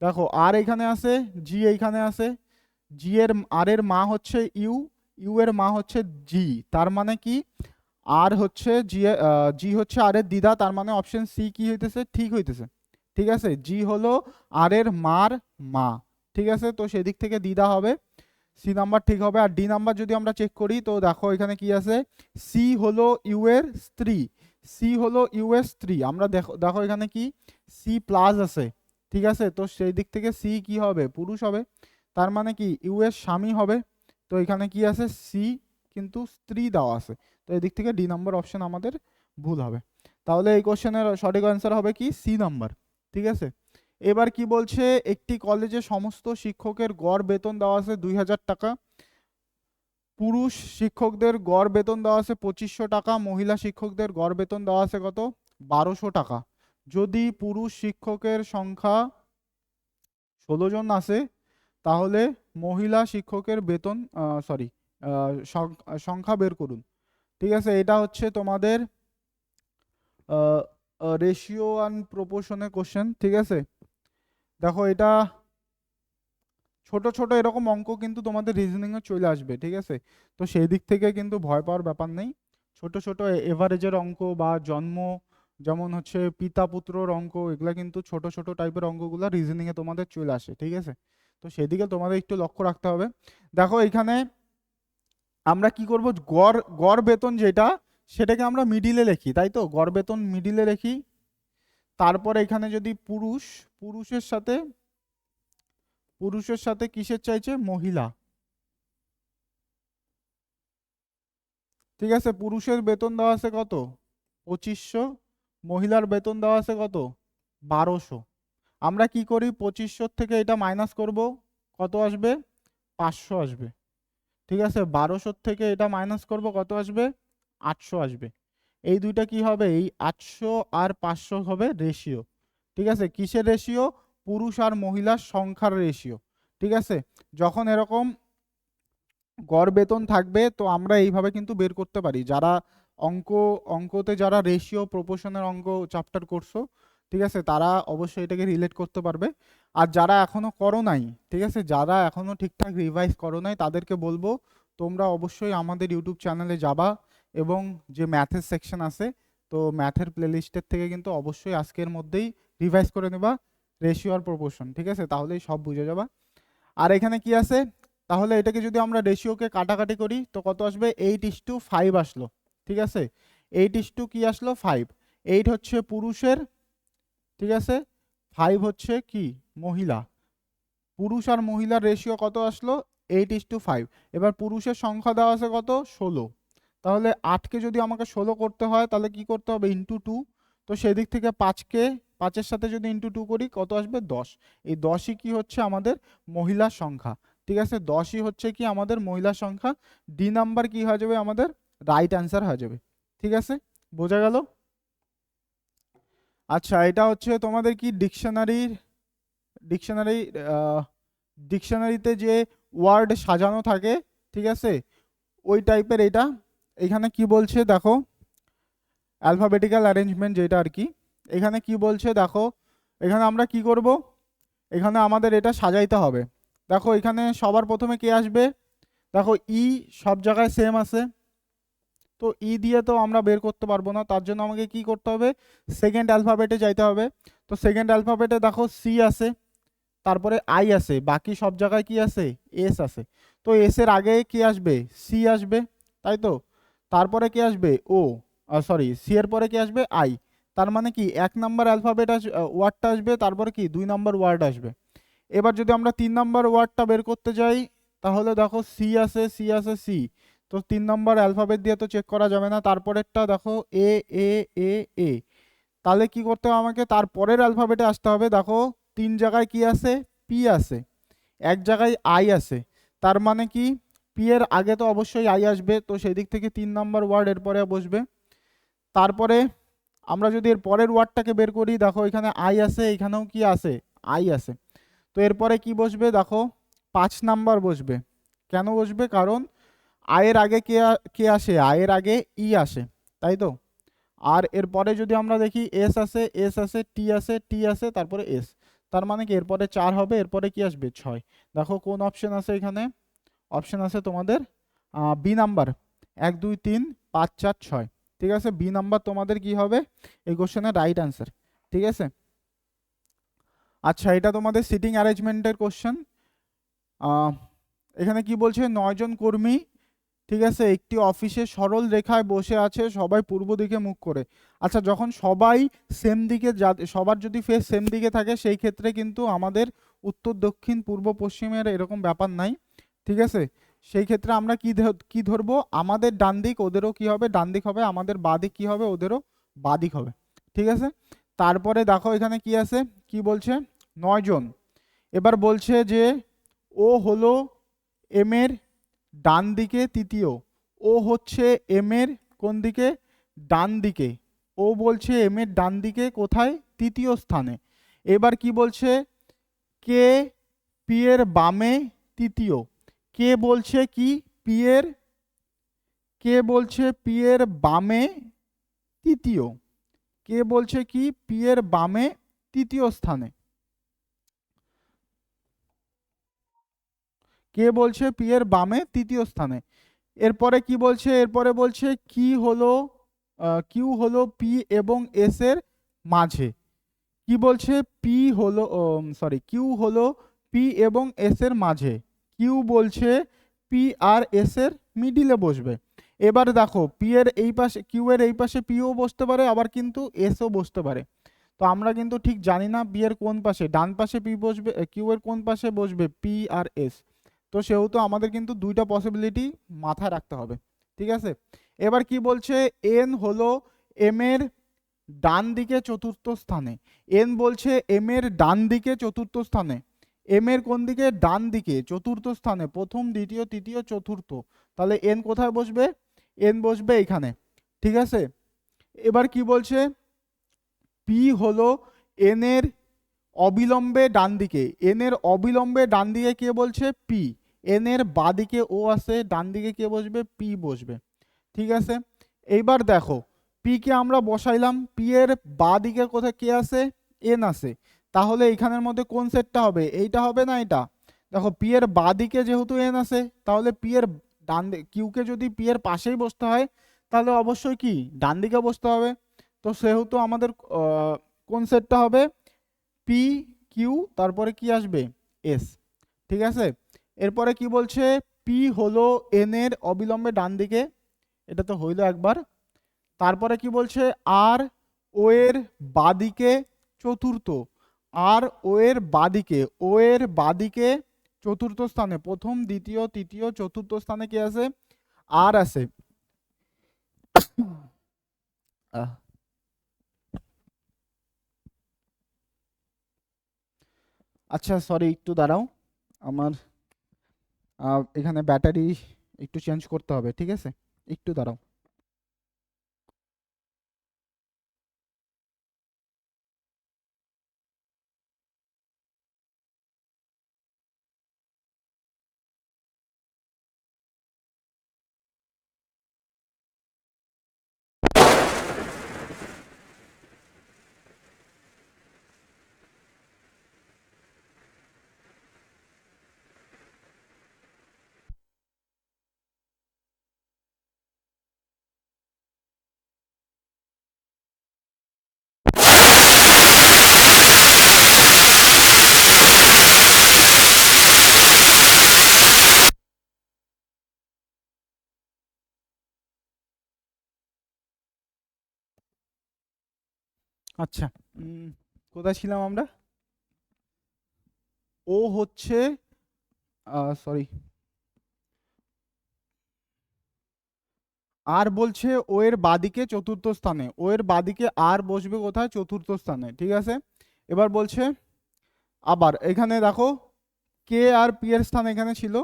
দেখো আর এখানে আছে জি এইখানে আছে, জি এর আর এর মা হচ্ছে ইউ, ইউ এর মা হচ্ছে জি, তার মানে কি আর হচ্ছে জি হচ্ছে আর এর দিদা, তার মানে অপশন সি কি হইতেছে ঠিক হইতেছে। ঠিক আছে, জি হলো আর এর মার মা। ঠিক আছে, তো সেদিক থেকে দিদা হবে, সি নাম্বার ঠিক হবে। আর ডি নাম্বার যদি আমরা চেক করি তো দেখো এখানে কি আছে, সি হলো ইউ এর স্ত্রী, সি হলো ইউ এর স্ত্রী, আমরা দেখো দেখো এখানে কি সি প্লাস আছে। ঠিক আছে, তো সেই দিক থেকে সি কি হবে পুরুষ হবে, তার মানে কি ইউ এর স্বামী হবে। তো এখানে কি আছে সি কিন্তু স্ত্রী দেওয়া আছে, তো এদিক থেকে ডি নাম্বার অপশন আমাদের ভুল হবে। তাহলে এই কোশ্চেনের সঠিক অ্যান্সার হবে কি সি নাম্বার। ঠিক আছে, এবার কি বলছে, একটি কলেজে সমস্ত শিক্ষকের গড় বেতন দেওয়া আছে 2000 টাকা, পুরুষ শিক্ষকদের গড় বেতন দেওয়া আছে 2500 টাকা, মহিলা শিক্ষকদের গড় বেতন দেওয়া আছে কত 1200 টাকা। যদি পুরুষ শিক্ষকের সংখ্যা 16 জন আছে তাহলে মহিলা শিক্ষকের বেতন সরি সংখ্যা বের করুন। ঠিক আছে, এটা হচ্ছে তোমাদের রেশিও অ্যান্ড প্রপোর্শনের কোশ্চেন। ঠিক আছে, দেখো এটা ছোট ছোট এরকম অঙ্ক কিন্তু তোমাদের রিজনিংয়ে চলে আসবে। ঠিক আছে, তো সেই দিক থেকে কিন্তু ভয় পাওয়ার ব্যাপার নেই। ছোট ছোট এভারেজের অঙ্ক বা জন্ম, যেমন হচ্ছে পিতা পুত্রর অঙ্ক, এগুলা কিন্তু ছোট ছোট টাইপের অঙ্কগুলো রিজনিংয়ে তোমাদের চলে আসে। ঠিক আছে, তো সেদিকে তোমাদের একটু লক্ষ্য রাখতে হবে। দেখো এখানে আমরা কি করব, গড় গড় বেতন যেটা সেটাকে আমরা মিডিলে লিখি, তাই তো গড় বেতন মিডিলে লিখি। তারপরে এখানে যদি পুরুষের সাথে কিসের চাইছে মহিলা। ঠিক আছে, পুরুষের বেতন দেওয়া আছে কত 2500, মহিলার বেতন দেওয়া আছে কত 1200। আমরা কি করি 2500 থেকে এটা মাইনাস করব, কত আসবে 500 আসবে। ঠিক আছে, 1200 থেকে এটা মাইনাস করব, কত আসবে 800 আসবে। এই দুইটা কি হবে, এই 800 আর 500 হবে রেশিও। ঠিক আছে, কিসের রেশিও, পুরুষ আর মহিলার সংখ্যার রেশিও। ঠিক আছে, যখন এরকম গড় বেতন থাকবে তো আমরা এইভাবে কিন্তু বের করতে পারি। যারা অঙ্ক অঙ্কতে যারা রেশিও প্রপোর্শনের অঙ্ক চ্যাপ্টার করছো, ঠিক আছে, তারা অবশ্যই এটাকে রিলেট করতে পারবে। আর যারা এখনো করো নাই, ঠিক আছে, যারা এখনো ঠিকঠাক রিভাইজ করো নাই তাদেরকে বলবো তোমরা অবশ্যই আমাদের ইউটিউব চ্যানেলে যাবা এবং যে ম্যাথের সেকশন আছে, তো ম্যাথের প্লেলিস্টের থেকে কিন্তু অবশ্যই আজকের মধ্যেই রিভাইজ করে নেবা রেশিও আর প্রপোর্শন। ঠিক আছে, তাহলেই সব বুঝে যাবা। আর এখানে কি আছে, তাহলে এটাকে যদি আমরা রেশিওকে কাটাকাটি করি তো কত আসবে 8:5 আসলো। ঠিক আছে, 8:, কি আসলো 5। 8 হচ্ছে পুরুষের, ঠিক আছে, 5 হচ্ছে কি মহিলা। পুরুষ আর মহিলার রেশিও কত আসলো 8:5। এবার পুরুষের সংখ্যা দেওয়া আছে কত 16। তাহলে 8কে যদি আমাকে 16 করতে হয় তাহলে কি করতে হবে ইন্টু 2। তো সেদিক থেকে 5-এর সাথে যদি ইন্টু 2 করি কত আসবে 10। এই 10ই কি হচ্ছে আমাদের মহিলার সংখ্যা, ঠিক আছে, 10ই হচ্ছে কি আমাদের মহিলার সংখ্যা। ডি নাম্বার কি হয়ে যাবে আমাদের রাইট অ্যান্সার হয়ে যাবে, ঠিক আছে, বোঝা গেল। আচ্ছা, এটা হচ্ছে তোমাদের কি ডিকশনারি ডিকশনারিতে যে ওয়ার্ড সাজানো থাকে, ঠিক আছে, ওই টাইপের এটা। এখানে কি বলছে দেখো, অ্যালফাবেটিক্যাল অ্যারেঞ্জমেন্ট যেটা আর কি। এখানে কি বলছে দেখো, এখানে আমরা কি করব, এখানে আমাদের এটা সাজাইতে হবে। দেখো এখানে সবার প্রথমে কে আসবে, দেখো ই সব জায়গায় সেম আছে, তো ই দিয়ে তো আমরা বের করতে পারবো না, তার জন্য আমাকে কি করতে হবে সেকেন্ড অ্যালফাবেটে যাইতে হবে। তো সেকেন্ড অ্যালফাবেটে দেখো সি আছে, তারপরে আই আছে, বাকি সব জায়গায় কি আছে এস আছে। তো এস এর আগে কি আসবে সি আসবে, তাই তো, তারপরে কি আসবে ও, সরি সি এর পরে কি আসবে আই। তার মানে কি 1 নাম্বার অ্যালফাবেট ওয়ার্ডটা আসবে, তারপরে কি 2 নাম্বার ওয়ার্ড আসবে। এবার যদি আমরা 3 নাম্বার ওয়ার্ডটা বের করতে যাই, তাহলে দেখো সি আছে, সি। তো 3 নাম্বার অ্যালফাবেট দিয়ে তো চেক করা যাবে না, তারপরেরটা দেখো এ এ এ এ। তাহলে কি করতে হবে আমাকে তারপরের অ্যালফাবেটে আসতে হবে। দেখো 3 জায়গায় কি আছে পি আছে, 1 জায়গায় আই আছে, তার মানে কি পি এর আগে তো অবশ্যই আই আসবে, তো সেই দিক থেকে 3 নাম্বার ওয়ার্ড এর পরে বসবে। তারপরে আমরা যদি এর পরের ওয়ার্ডটাকে বের করি, দেখো এখানে আই আছে, এখানেও কি আছে আই আছে। তো এরপরে কি বসবে দেখো 5 নাম্বার বসবে। কেন বসবে, কারণ আয়ের আগে কে আসে, আয়ের আগে ই আসে, তাই তো। আর এরপরে যদি আমরা দেখি এস আছে, টি আছে, তারপরে এস। তার মানে কি এরপরে 4 হবে, এরপরে কি আসবে 6। দেখো কোন অপশন আছে এখানে, অপশন আছে তোমাদের বি নাম্বার 1 2 3 5 4 6, ঠিক আছে, বি নাম্বার তোমাদের কি হবে এই কোশ্চেনের রাইট অ্যান্সার, ঠিক আছে। আচ্ছা, এটা তোমাদের সিটিং অ্যারেঞ্জমেন্টের কোশ্চেন। এখানে কি বলছে 9 জন কর্মী, ঠিক আছে, একটি অফিসে সরল রেখায় বসে আছে, সবাই পূর্ব দিকে মুখ করে। আচ্ছা, যখন সবাই সেম দিকে সবার যদি ফেস সেম দিকে থাকে সেই ক্ষেত্রে কিন্তু আমাদের উত্তর দক্ষিণ পূর্ব পশ্চিমের এরকম ব্যাপার নাই, ঠিক আছে। সেই ক্ষেত্রে আমরা কি ধরবো, আমাদের ডান দিক ওদেরও কি হবে ডান দিক হবে, আমাদের বাঁ দিক কি হবে ওদেরও বাঁ দিক হবে, ঠিক আছে। তারপরে দেখো এখানে কি আছে, কি বলছে 9 জন। এবার বলছে যে ও হলো এম এর ডান দিকে তৃতীয়, ও হচ্ছে এম এর কোন দিকে ডান দিকে, ও বলছে এম এর ডান দিকে কোথায় তৃতীয় স্থানে। এবার কি বলছে কে পি এর বামে তৃতীয়, কে বলছে কি পি এর, কে বলছে পি এর বামে তৃতীয়, কে বলছে কি পি এর বামে তৃতীয় স্থানে, কে বলছে পি এর বামে তৃতীয় স্থানে। এরপরে কি বলছে, এরপরে বলছে কিউ হলো পি এবং এস এর মাঝে। কি বলছে পি হলো কিউ হলো পি এবং এস এর মাঝে, কিউ বলছে পি আর এস এর মিডিলে বসবে। এবার দেখো পি এর এই পাশে, কিউ এর এই পাশে পিও বসতে পারে, আবার কিন্তু এসও বসতে পারে। তো আমরা কিন্তু ঠিক জানি না পি এর কোন পাশে, ডান পাশে পি বসবে, কিউ এর কোন পাশে বসবে পি আর এস। তো সেহেতু আমাদের কিন্তু 2টা পসিবিলিটি মাথায় রাখতে হবে, ঠিক আছে। এবার কি বলছে এন হলো এম এর ডান দিকে চতুর্থ স্থানে, এন বলছে এম এর ডান দিকে চতুর্থ স্থানে, এম এর কোন দিকে ডান দিকে চতুর্থ স্থানে, প্রথম দ্বিতীয় তৃতীয় চতুর্থ। তাহলে এন কোথায় বসবে, এন বসবে এখানে, ঠিক আছে। এবার কি বলছে পি হলো এন এর অবিলম্বে ডান দিকে, এন এর অবিলম্বে ডান দিকে কে বলছে পি, এন এর বাঁ দিকে ও আছে, ডান দিকে কে বসবে পি বসবে, ঠিক আছে। এইবার দেখো পি কে আমরা বসাইলাম, পি এর বাঁ দিকে কোথায় কে আছে এন আছে, তাহলে এখানের মধ্যে কোন সেটটা হবে, এইটা হবে না এটা। দেখো পি এর বাঁ দিকে যেহেতু এন আছে, তাহলে পি এর ডান কিউকে যদি পি এর পাশেই বসতে হয় তাহলে অবশ্যই কি ডান দিকে বসতে হবে। তো সেহেতু আমাদের কোন সেটটা হবে পি কিউ, তারপরে কি আসবে এস, ঠিক আছে। এরপরে কি বলছে পি হলো এন এর অবিলম্বে ডান দিকে, এটা তো হইলো একবার। তারপরে কি বলছে আর ও এর বাদিকে চতুর্থ, আর ও এর বাদিকে, ও এর বাদিকে চতুর্থ স্থানে, প্রথম দ্বিতীয় তৃতীয় চতুর্থ স্থানে কি আছে? আর আছে। আচ্ছা সরি, একটু দাঁড়াও, আমার এখানে ব্যাটারি একটু চেঞ্জ করতে হবে, ঠিক আছে, একটু দাঁড়াও। আচ্ছা, কোথায় ছিলাম আমরা? ও হচ্ছে, সরি, আর বলছে ও এর বাদিকে চতুর্থ স্থানে, ও এর বাদিকে আর বসবে কোথায়? চতুর্থ স্থানে, ঠিক আছে। এবার বলছে আবার এখানে দেখো কে আর পি এর স্থান এখানে ছিল,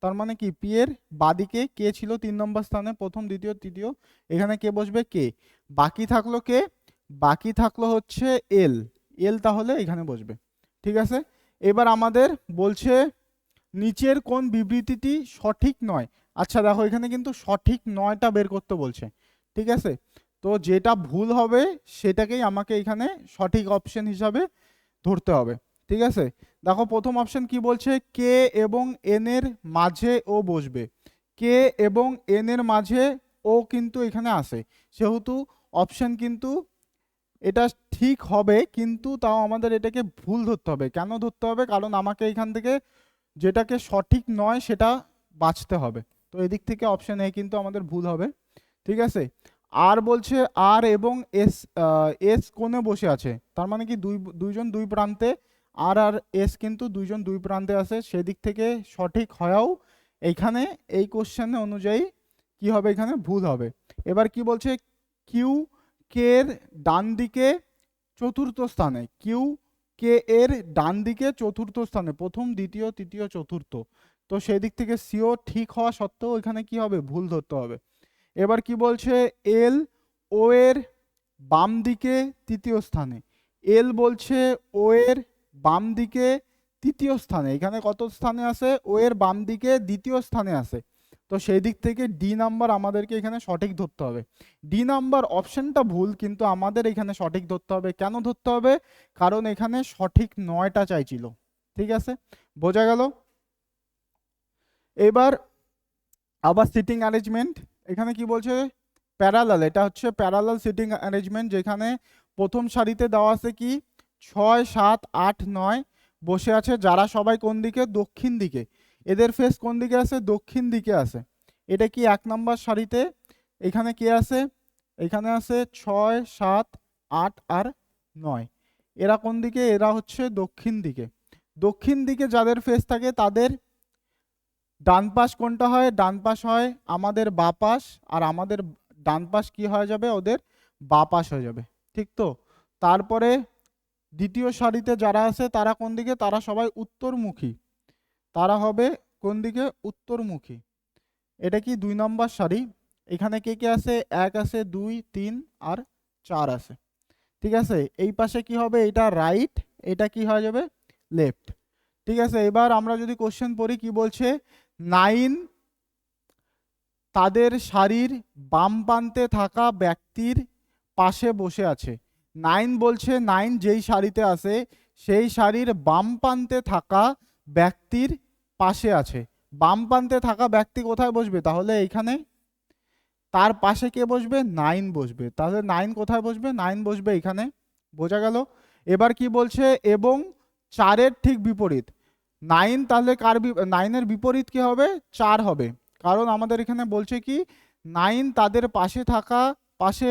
তার মানে কি পি এর বাদিকে কে ছিল 3 নম্বর স্থানে, প্রথম দ্বিতীয় তৃতীয়, এখানে কে বসবে? কে। বাকি থাকলো কে? বাকি থাকলো হচ্ছে এল, এল তাহলে এখানে বসবে, ঠিক আছে। এবার আমাদের বলছে নিচের কোন বিবৃতিটি সঠিক নয়? আচ্ছা দেখো এখানে কিন্তু সঠিক নয়টা বের করতে বলছে, ঠিক আছে। তো যেটা ভুল হবে সেটাকেই আমাকে এখানে সঠিক অপশন হিসাবে ধরতে হবে, ঠিক আছে। দেখো প্রথম অপশন কি বলছে? কে এবং এন এর মাঝে ও বসবে, কে এবং এন এর মাঝে ও কিন্তু এখানে আসে, সেহেতু অপশন কিন্তু এটা ঠিক হবে, কিন্তু তাও আমাদের এটাকে ভুল ধরতে হবে। কেন ধরতে হবে? কারণ আমাকে এখান থেকে যেটাকে সঠিক নয় সেটা বাছতে হবে। তো এদিক থেকে অপশন এ কিন্তু আমাদের ভুল হবে, ঠিক আছে। আর বলছে আর এবং এস, এস কোণে বসে আছে, তার মানে কি দুইজন দুই প্রান্তে, আর আর এস কিন্তু দুইজন দুই প্রান্তে আছে, সেদিক থেকে সঠিক হয়েও এইখানে এই কোশ্চেন অনুযায়ী কি হবে? এখানে ভুল হবে। এবার কি বলছে? কিউ কে এর ডান দিকে চতুর্থ স্থানে, কিউ কে এর ডান দিকে চতুর্থ স্থানে, প্রথম দ্বিতীয় তৃতীয় চতুর্থ, তো সেই দিক থেকে সিও ঠিক হওয়া সত্ত্বেও এখানে কি হবে? ভুল ধরতে হবে। এবার কি বলছে? এল ও এর বাম দিকে তৃতীয় স্থানে, এল বলছে ও এর বাম দিকে তৃতীয় স্থানে, এখানে কত স্থানে আছে? ও এর বাম দিকে দ্বিতীয় স্থানে আছে, তো সেই দিক থেকে ডি নাম্বার আমাদেরকে এখানে সঠিক ধরতে হবে। ডি নাম্বার অপশনটা ভুল, কিন্তু আমাদের এখানে সঠিক ধরতে হবে। কেন ধরতে হবে? কারণ এখানে সঠিক 9টা চাইছিল, ঠিক আছে, বোঝা গেল? এবার আবার সিটিং অ্যারেঞ্জমেন্ট, এখানে কি বলছে? প্যারালাল, এটা হচ্ছে প্যারালাল সিটিং অ্যারেঞ্জমেন্ট, যেখানে প্রথম সারিতে দেওয়া আছে কি 6 7 8 9 বসে আছে, যারা সবাই কোন দিকে? দক্ষিণ দিকে, এদের ফেস কোন দিকে আছে? দক্ষিণ দিকে আছে। এটা কি 1 নম্বর সারিতে? এখানে কি আছে? এখানে আছে 6 7 8 আর 9, এরা কোন দিকে? এরা হচ্ছে দক্ষিণ দিকে। দক্ষিণ দিকে যাদের ফেস থাকে তাদের ডান পাশ কোনটা হয়? ডান পাশ হয় আমাদের বাঁ পাশ, আর আমাদের ডান পাশ কি হয়ে যাবে? ওদের বাঁ পাশ হয়ে যাবে, ঠিক তো। তারপরে দ্বিতীয় সারিতে যারা আছে তারা কোন দিকে? তারা সবাই উত্তরমুখী, তারা হবে কোন দিকে? উত্তরমুখী। এটা কি 2 নম্বর সারি, এখানে কে কে আছে? 1 আছে, 2 3 আর 4 আছে, ঠিক আছে। এই পাশে কি হবে? এটা রাইট, এটা কি হয়ে যাবে? লেফট, ঠিক আছে। এবার আমরা যদি কোশ্চেন পড়ি, কি বলছে? 9 তাদের সারির বাম প্রান্তে থাকা ব্যক্তির পাশে বসে আছে। 9 বলছে 9 যেই সারিতে আছে সেই সারির বাম প্রান্তে থাকা ব্যক্তির পাশে আছে। বাম প্রান্তে থাকা ব্যক্তি কোথায় বসবে? তাহলে এইখানে তার পাশে কে বসবে? 9 বসবে। তাহলে 9 কোথায় বসবে? 9 বসবে এখানে, বোঝা গেল? এবার কি বলছে? এবং 4-এর ঠিক বিপরীত। 9 তাহলে কার 9-এর বিপরীত কি হবে? 4 হবে, কারণ আমাদের এখানে বলছে কি 9 তাদের পাশে থাকা পাশে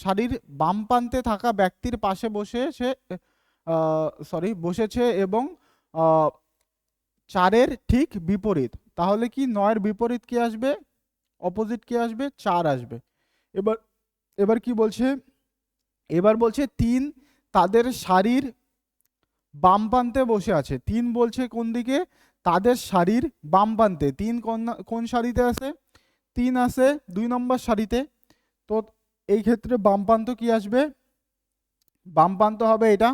সারির বাম প্রান্তে থাকা ব্যক্তির পাশে বসেছে এবং 4-এর ঠিক বিপরীত, তাহলে কি 9-এর বিপরীত কি আসবে, অপোজিট কি আসবে, 4 আসবে। এবার এবার কি বলছে, এবার বলছে 3 তাদের সারির বাম প্রান্তে বসে আছে। 3 বলছে কোন দিকে, তাদের সারির বাম প্রান্তে। 3 কোন সারিতে আছে, 3 আছে 2 নম্বর সারিতে। তো এই ক্ষেত্রে বাম প্রান্ত কি আসবে, বাম প্রান্ত হবে এটা,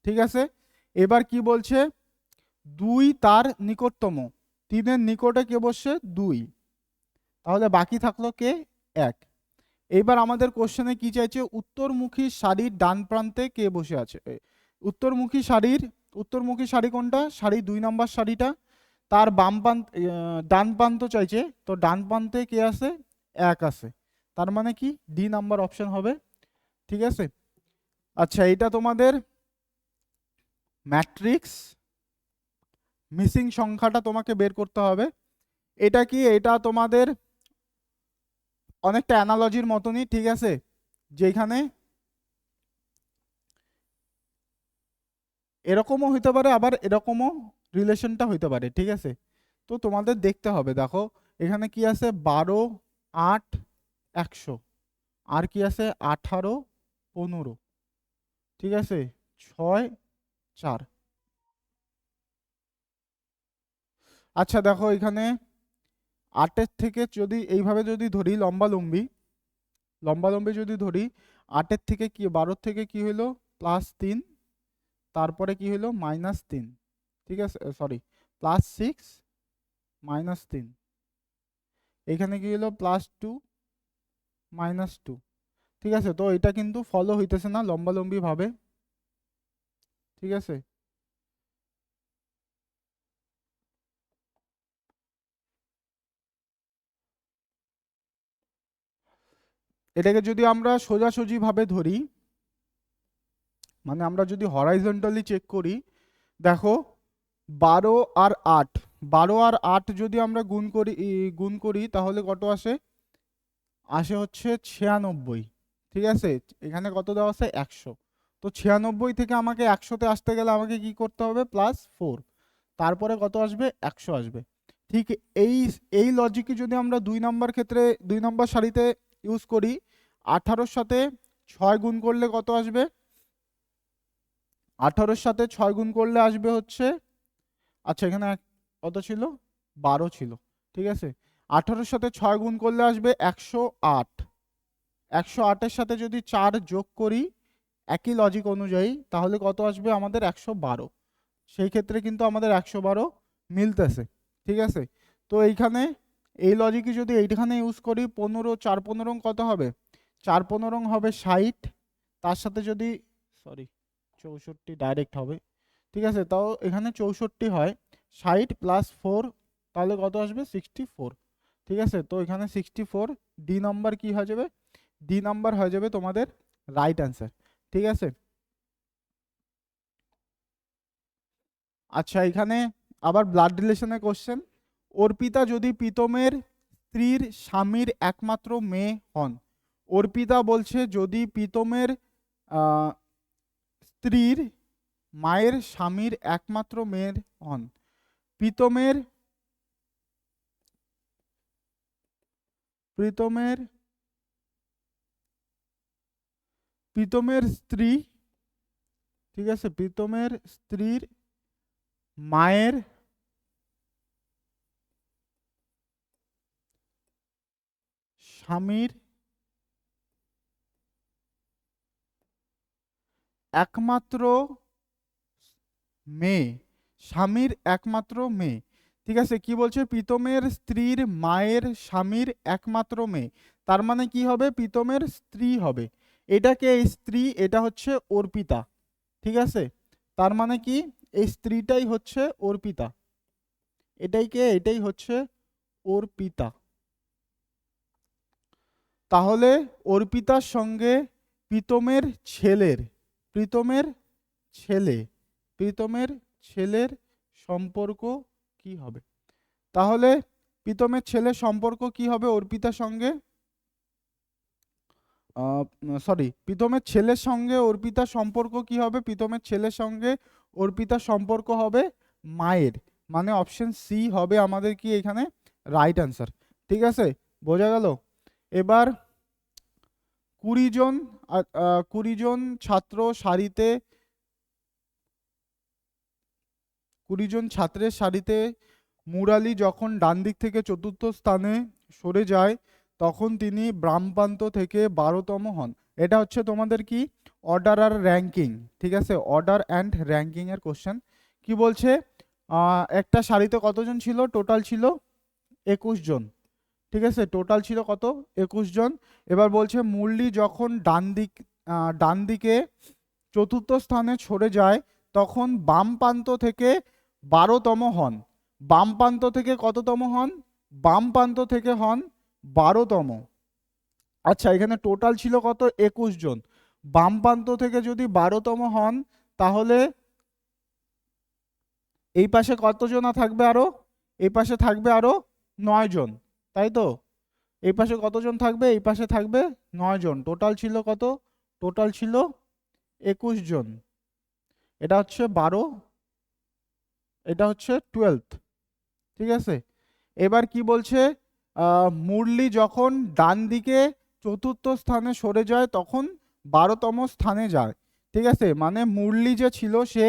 ঠিক আছে। এবার কি বলছে, 2 তার নিকটতম, 3-এর নিকটে কে বসছে, 2, তাহলে বাকি থাকলো কে, 1। এইবার আমাদের কোশ্চেনে কি চাইছে, উত্তরমুখী সারির ডান প্রান্তে কে বসে আছে। উত্তরমুখী সারি কোনটা, সারি 2 নম্বর সারিটা, তার বাম প্রান্ত ডান প্রান্ত চাইছে, তো ডান প্রান্তে কে আছে, 1 আছে, তার মানে কি ডি নাম্বার অপশন হবে, ঠিক আছে। আচ্ছা, এটা তোমাদের ম্যাট্রিক্স মিসিং সংখ্যাটা তোমাকে বের করতে হবে। এটা কি, এটা তোমাদের অনেকটা অ্যানালজির মতনই, ঠিক আছে, যেখানে এরকমও হইতে পারে আবার এরকমও রিলেশনটা হইতে পারে, ঠিক আছে। তো তোমাদের দেখতে হবে, দেখো এখানে কি আছে, 12, 8, 100, আর কি আছে 18, 15, ঠিক আছে, 6, 4। আচ্ছা দেখো এখানে 8-এর থেকে যদি এইভাবে যদি ধরি লম্বালম্বি যদি ধরি, 8-এর থেকে কি, 12-এর থেকে কি হলো, +3, তারপরে কি হলো -3, ঠিক আছে, সরি +6 -3, এখানে কি হলো +2 -2, ঠিক আছে। তো এটা কিন্তু ফলো হইতেছে না লম্বালম্বি ভাবে, ঠিক আছে। এটাকে যদি আমরা সোজাসুজি ভাবে ধরি, মানে আমরা যদি হরাইজন্টালি চেক করি, দেখো 12 আর 8, 12 আর 8 যদি আমরা গুণ করি তাহলে কত আসে, হচ্ছে 96, ঠিক আছে। এখানে কত দেওয়া আছে, 100। তো 96 থেকে আমাকে 100-তে আসতে গেলে আমাকে কি করতে হবে, +4, তারপরে কত আসবে, 100 আসবে। ঠিক এই এই লজিকই যদি আমরা 2 নম্বর ক্ষেত্রে 2 নম্বর সারিতে ইউজ করি, 18-র সাথে 6 গুণ করলে কত আসবে, 18-র সাথে 6 গুণ করলে আসবে হচ্ছে, আচ্ছা এখানে কত ছিল, 12 ছিল, ঠিক আছে। 18-র সাথে 6 গুণ করলে আসবে 108, 108-এর সাথে যদি 4 যোগ করি একই লজিক অনুযায়ী, তাহলে কত আসবে আমাদের, 112। সেই ক্ষেত্রে কিন্তু আমাদের 112 মিলতেছে, ঠিক আছে। তো এইখানে এই লজিকই যদি এইখানে ইউজ করি, 15, 4 15 কত হবে, 4 15 হবে 60, তার সাথে যদি, সরি 64 ডাইরেক্ট হবে, ঠিক আছে। তাও এখানে 64 হয়, 60 + 4, তাহলে কত আসবে, 64, ঠিক আছে। তো এখানে 64 ডি নাম্বার কি হয়ে যাবে, ডি নাম্বার হয়ে যাবে তোমাদের রাইট অ্যান্সার, ঠিক আছে। আচ্ছা এখানে আবার ব্লাড রিলেশনের কোশ্চেন, অর্পিতা যদি প্রীতমের স্ত্রীর স্বামীর একমাত্র মেয়ে হন। অর্পিতা বলছে যদি প্রীতমের স্ত্রীর মায়ের স্বামীর একমাত্র মেয়ের হন। প্রীতমের প্রীতমের প্রীতমের স্ত্রী, ঠিক আছে, প্রীতমের স্ত্রীর মায়ের স্বামীর একমাত্র মেয়ে, স্বামীর একমাত্র মেয়ে, ঠিক আছে। কি বলছে, প্রীতমের স্ত্রীর মায়ের স্বামীর একমাত্র মেয়ে, তার মানে কি হবে, প্রীতমের স্ত্রী হবে। এটাকে এই স্ত্রী, এটা হচ্ছে অর্পিতা, ঠিক আছে। তার মানে কি, এই স্ত্রীটাই হচ্ছে অর্পিতা, এটাই হচ্ছে অর্পিতা। তাহলে অর্পিতার সঙ্গে প্রীতমের ছেলের প্রীতমের ছেলে প্রীতমের ছেলের সম্পর্ক কি হবে। তাহলে প্রীতমের ছেলের সম্পর্ক কি হবে অর্পিতার সঙ্গে, সরি, প্রীতমের ছেলের সঙ্গে অর্পিতার সম্পর্ক কি হবে? প্রীতমের ছেলের সঙ্গে অর্পিতার সম্পর্ক হবে মায়ের, মানে অপশন সি হবে আমাদের কি এখানে রাইট অ্যান্সার। ঠিক আছে, বোঝা গেল? এবার 20 জন ছাত্র সারিতে 20 জন ছাত্রের সারিতে মুরালি যখন ডান দিক থেকে চতুর্থ স্থানে সরে যায় তখন তিনি বাম প্রান্ত থেকে 12তম হন। এটা হচ্ছে তোমাদের কি অর্ডার আর র্যাঙ্কিং। ঠিক আছে, অর্ডার অ্যান্ড র্যাঙ্কিং এর কোশ্চেন। কি বলছে? একটা সারিতে কতজন ছিল? টোটাল ছিল 21 জন। ঠিক আছে, টোটাল ছিল কত? 21 জন। এবার বলছে মুরলি যখন ডান দিকে চতুর্থ স্থানে সরে যায় তখন বাম প্রান্ত থেকে 12তম হন। বাম প্রান্ত থেকে কততম হন? বাম প্রান্ত থেকে হন 12তম। আচ্ছা, এখানে টোটাল ছিল কত? 21 জন। বাম প্রান্ত থেকে যদি 12তম হন তাহলে এই পাশে কতজন থাকবে আরো? এই পাশে থাকবে আরো 9 জন, তাই তো? এই পাশে কতজন থাকবে? এই পাশে থাকবে 9 জন। টোটাল ছিল কত? টোটাল ছিল 21 জন। এটা হচ্ছে 12, এটা হচ্ছে 12th। ঠিক আছে, এবার কি বলছে? মুরলি যখন ডান দিকে চতুর্থ স্থানে সরে যায় তখন 12তম স্থানে যায়। ঠিক আছে, মানে মুরলি যে ছিল সে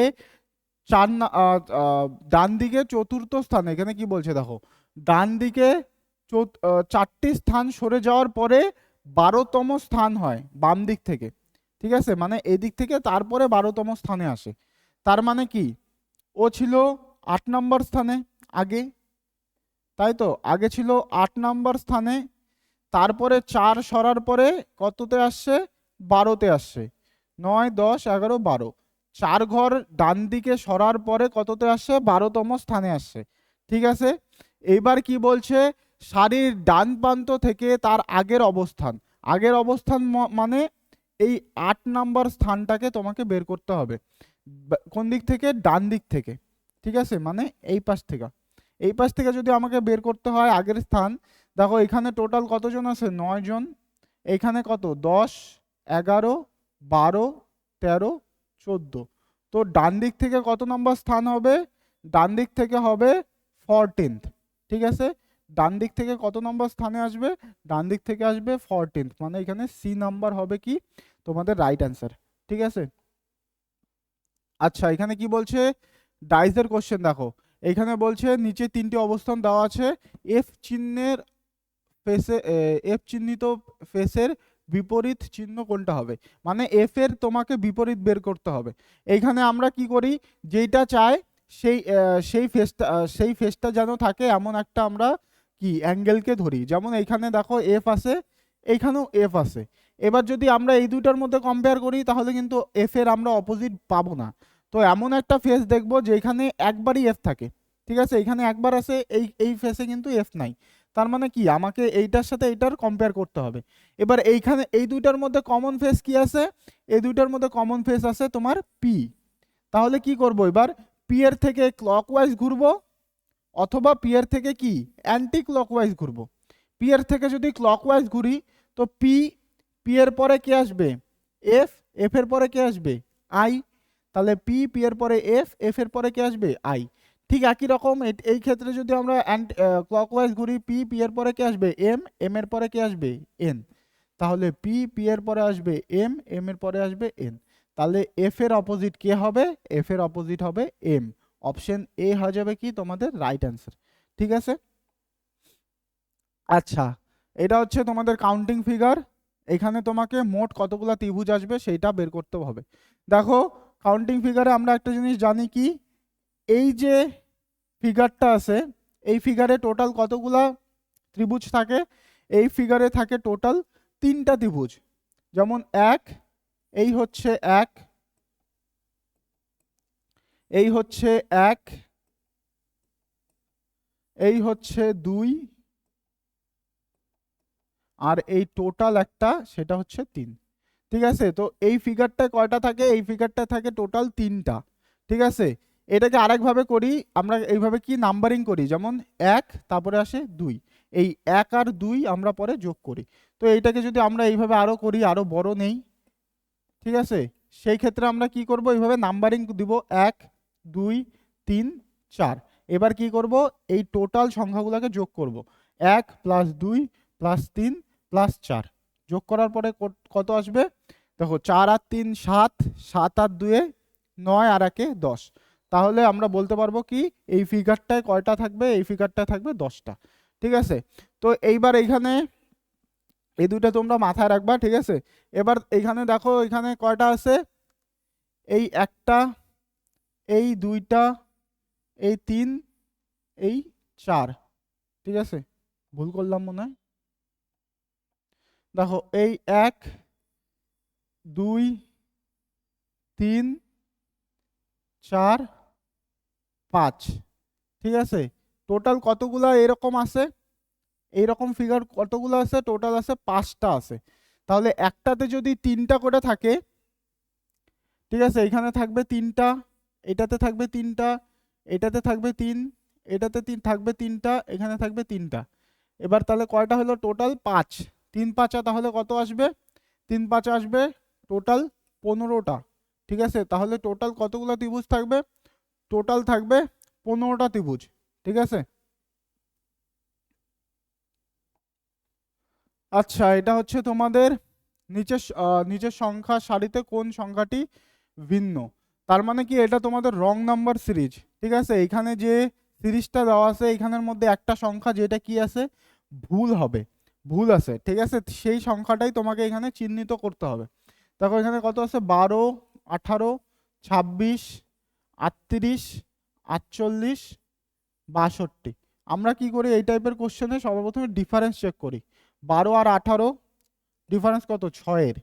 ডান দিকে চতুর্থ স্থানে, এখানে কি বলছে দেখো, ডান দিকে 4টি স্থান সরে যাওয়ার পরে 12তম স্থান হয় বাম দিক থেকে। ঠিক আছে, মানে এদিক থেকে তারপরে 12তম স্থানে আসে। তার মানে কি ও ছিল 8 নম্বর স্থানে আগে, তাই তো? আগে ছিল 8 নম্বর স্থানে, তারপরে 4 সরার পরে কততে আসছে? 12তে আসছে। 9, 10, 11, 12, 4 ঘর ডান দিকে সরার পরে কততে আসছে? 12তম স্থানে আসছে। ঠিক আছে, এইবার কি বলছে? সারির ডান প্রান্ত থেকে তার আগের অবস্থান। আগের অবস্থান মানে এই 8 নাম্বার স্থানটাকে তোমাকে বের করতে হবে। কোন দিক থেকে? ডান দিক থেকে। ঠিক আছে, মানে এই পাশ থেকে। এই পাশ থেকে যদি আমাকে বের করতে হয় আগের স্থান, দেখো এখানে টোটাল কতজন আছে? 9 জন। এখানে কত? 10, 11, 12, 13, 14। তো ডান দিক থেকে কত নম্বর স্থান হবে? ডান দিক থেকে হবে 14th। ঠিক আছে, ডান দিক থেকে কত নম্বর স্থানে আসবে? ডান দিক থেকে আসবে 14th, মানে এখানে সি নাম্বার হবে কি তোমাদের রাইট অ্যান্সার। ঠিক আছে, আচ্ছা এখানে কি বলছে? ডাইসের কোশ্চেন দেখো, এখানে বলছে নিচে 3টি অবস্থান দেওয়া আছে, এফ চিহ্নের এফ চিহ্নিত ফেসের বিপরীত চিহ্ন কোনটা হবে? মানে এফ এর তোমাকে বিপরীত বের করতে হবে। এইখানে আমরা কি করি? যেটা চাই সেই ফেসটা যেন থাকে এমন একটা আমরা কি অ্যাঙ্গেলকে ধরি। যেমন এইখানে দেখো এফ আছে, এইখানেও এফ আছে। এবার যদি আমরা এই দুইটার মধ্যে কম্পেয়ার করি তাহলে কিন্তু এফ এর আমরা অপোজিট পাবো না। তো এমন একটা ফেস দেখবো যেখানে একবারই এফ থাকে। ঠিক আছে, এখানে একবার আছে, এই ফেসে কিন্তু এফ নাই। তার মানে কি আমাকে এইটার সাথে এইটার কম্পেয়ার করতে হবে। এবার এইখানে এই দুইটার মধ্যে কমন ফেস কি আছে? এই দুইটার মধ্যে কমন ফেস আছে তোমার পি। তাহলে কি করব? এবার পি এর থেকে ক্লকওয়াইজ ঘুরবো অথবা পি এর থেকে কি অ্যান্টি ক্লকওয়াইজ ঘুরবো। পি এর থেকে যদি ক্লকওয়াইজ ঘুরি তো পি এর পরে কে আসবে? এফ। এফ এর পরে কে আসবে? আই। তাহলে পি এর পরে এফ এর পরে কে আসবে? আই। ঠিক একই রকম এই ক্ষেত্রে যদি আমরা ক্লকওয়াইজ ঘুরি, পি এর পরে কে আসবে? এম এর পরে কে আসবে? এন। তাহলে পি এর পরে আসবে এম এর পরে আসবে এন। তাহলে এফ এর অপোজিট কে হবে? এফ এর অপোজিট হবে এম। অপশন এ হয়ে যাবে কি তোমাদের রাইট অ্যান্সার। ঠিক আছে, আচ্ছা এটা হচ্ছে তোমাদের কাউন্টিং ফিগার। এখানে তোমাকে মোট কতগুলা ত্রিভুজ আসবে সেইটা বের করতে হবে। দেখো কাউন্টিং ফিগারে আমরা একটা জিনিস জানি কি, এই যে ফিগারটা আছে এই ফিগারে টোটাল কতগুলা ত্রিভুজ থাকে? এই ফিগারে থাকে টোটাল 3টা ত্রিভুজ। যেমন এক, এই হচ্ছে এক, এই হচ্ছে এক, এই হচ্ছে 2, আর এই টোটাল একটা সেটা হচ্ছে 3। ঠিক আছে, তো এই ফিগারটা কয়টা থাকে? এই ফিগারটা থাকে টোটাল 3টা। ঠিক আছে, এটাকে আরেকভাবে করি আমরা, এইভাবে কি নাম্বারিং করি, যেমন 1 তারপরে আসে 2, এই 1 আর 2 আমরা পরে যোগ করি। তো এইটাকে যদি আমরা এইভাবে আরো করি, আরো বড় নেই, ঠিক আছে, সেই ক্ষেত্রে আমরা কি করব, এইভাবে নাম্বারিং দিব 1 2 3 4। এবার কি করব, এই টোটাল সংখ্যাগুলোকে যোগ করব, 1 প্লাস 2 প্লাস 3 প্লাস 4। যোগ করার পরে কত আসবে, দেখো 4 আর 3 7, 7 আর 2 9, আর 1 10। তাহলে আমরা বলতে পারবো কি এই ফিগারটায় কয়টা থাকবে, এই ফিগারটায় থাকবে 10টা। ঠিক আছে, তো এইবার এইখানে এই দুইটা তোমরা মাথায় রাখবা, ঠিক আছে। এবার এইখানে দেখো এখানে কয়টা আছে, এই একটা, এই দুইটা, এই 3, এই 4। ঠিক আছে, ভুল করলাম মনে হয়। দেখো এই 1 2 3 4 5। ঠিক আছে, টোটাল কতগুলা এরকম আছে, এইরকম ফিগার কতগুলো আছে, টোটাল আছে 5টা আছে। তাহলে একটাতে যদি 3টা করে থাকে, ঠিক আছে, এখানে থাকবে 3টা, এটাতে থাকবে 3টা, এটাতে থাকবে 3, এটাতে 3 থাকবে 3টা, এখানে থাকবে 3টা। এবার তাহলে কয়টা হলো, টোটাল 5। 3 5 তাহলে কত আসবে, 3 5 আসবে টোটাল 15টা। ঠিক আছে, তাহলে টোটাল কতগুলো ত্রিভুজ থাকবে, টোটাল থাকবে 15টা ত্রিভুজ। ঠিক আছে, আচ্ছা এটা হচ্ছে তোমাদের নিচের সংখ্যা সারিতে কোন সংখ্যাটি ভিন্ন। তার মানে কি এটা তোমাদের রং নাম্বার সিরিজ। ঠিক আছে, এখানে যে সিরিজটা দেওয়া আছে এখানের মধ্যে একটা সংখ্যা যেটা কি আছে, ভুল হবে, ভুল আছে। ঠিক আছে, সেই সংখ্যাটাই তোমাকে এখানে চিহ্নিত করতে হবে। দেখো এখানে কত আছে, 12 18 26 38 48 62। আমরা কি করি এই টাইপের কোশ্চেনে সর্বপ্রথমে ডিফারেন্স চেক করি। 12 আর 18 ডিফারেন্স কত, 6-এর।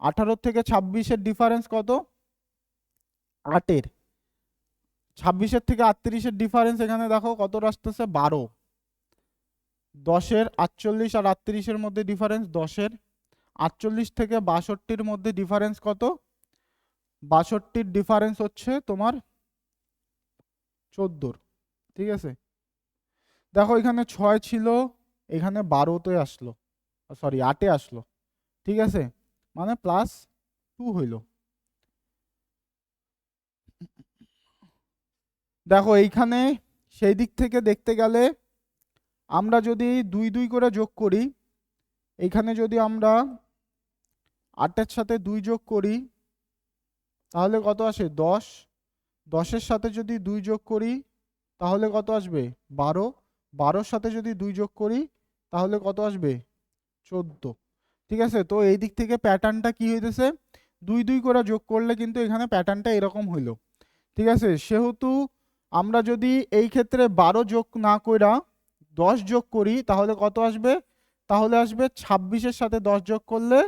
18 থেকে 26-এর ডিফারেন্স কত, 8-এর। 26-এর থেকে 38-এর ডিফারেন্স এখানে দেখো কত আসতেছে, 12। 10-এর 48 আর 38-এর মধ্যে ডিফারেন্স 10-এর। 48 থেকে 62-র মধ্যে ডিফারেন্স কত, 62-র ডিফারেন্স হচ্ছে তোমার 14-র। ঠিক আছে, দেখো এখানে 6 ছিল, এখানে 12-তে আসলো, সরি 8-এ আসলো। ঠিক আছে, মানে +2 হইল। দেখো এইখানে সেই দিক থেকে দেখতে গেলে আমরা যদি 2 2 করে যোগ করি, এইখানে যদি আমরা 8-এর সাথে 2 যোগ করি তাহলে কত আসে, 10। 10-এর সাথে যদি 2 যোগ করি তাহলে কত আসবে, 12। 12-এর সাথে যদি 2 যোগ করি তাহলে কত আসবে, 14। ঠিক আছে, তো এই দিক থেকে প্যাটার্নটা কি হইতেছে, 2 2 করে যোগ করলে কিন্তু এখানে প্যাটার্নটা এরকম হইলো। ঠিক আছে, সেহেতু আমরা যদি এই ক্ষেত্রে 12 যোগ না কইরা 10 যোগ করি তাহলে কত আসবে, তাহলে আসবে 26-এর সাথে 10 যোগ করলে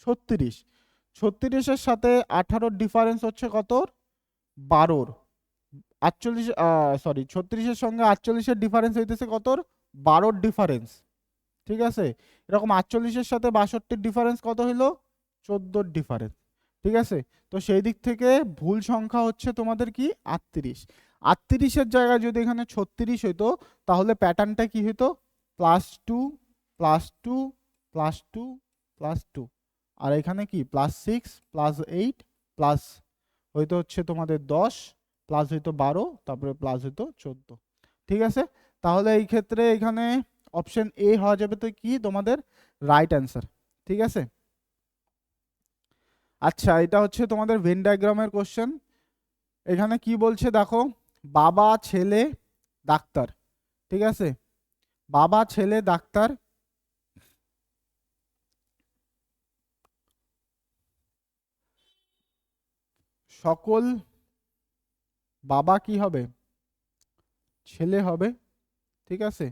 36। 36-এর সাথে 18-র ডিফারেন্স হচ্ছে কত, 12-র। 48, সরি 36-এর সঙ্গে 48-এর ডিফারেন্স হইতেছে কত, 12-র ডিফারেন্স। ঠিক আছে, এরকম 48-এর সাথে 62-র ডিফারেন্স কত হইলো, 14-র ডিফারেন্স। ঠিক আছে, তো সেই দিক থেকে ভুল সংখ্যা হচ্ছে তোমাদের কি 38। 38-এর জায়গায় যদি এখানে 36 হইতো তাহলে প্যাটার্নটা কি হইতো, +2 +2 +2 +2, আর এখানে কি +6 +8 প্লাস হইতো হচ্ছে তোমাদের 10, প্লাস হইতো 12, তারপরে প্লাস হইতো 14। ঠিক আছে, তাহলে এই ক্ষেত্রে এখানে অপশন এ হওয়া যাবে তো কি তোমাদের রাইট অ্যান্সার। ঠিক আছে, আচ্ছা এটা হচ্ছে তোমাদের ভেন ডায়াগ্রামের কোশ্চেন। এখানে কি বলছে দেখো, বাবা ছেলে ডাক্তার। ঠিক আছে, বাবা ছেলে ডাক্তার, সকল বাবা কি হবে, ছেলে হবে। ঠিক আছে,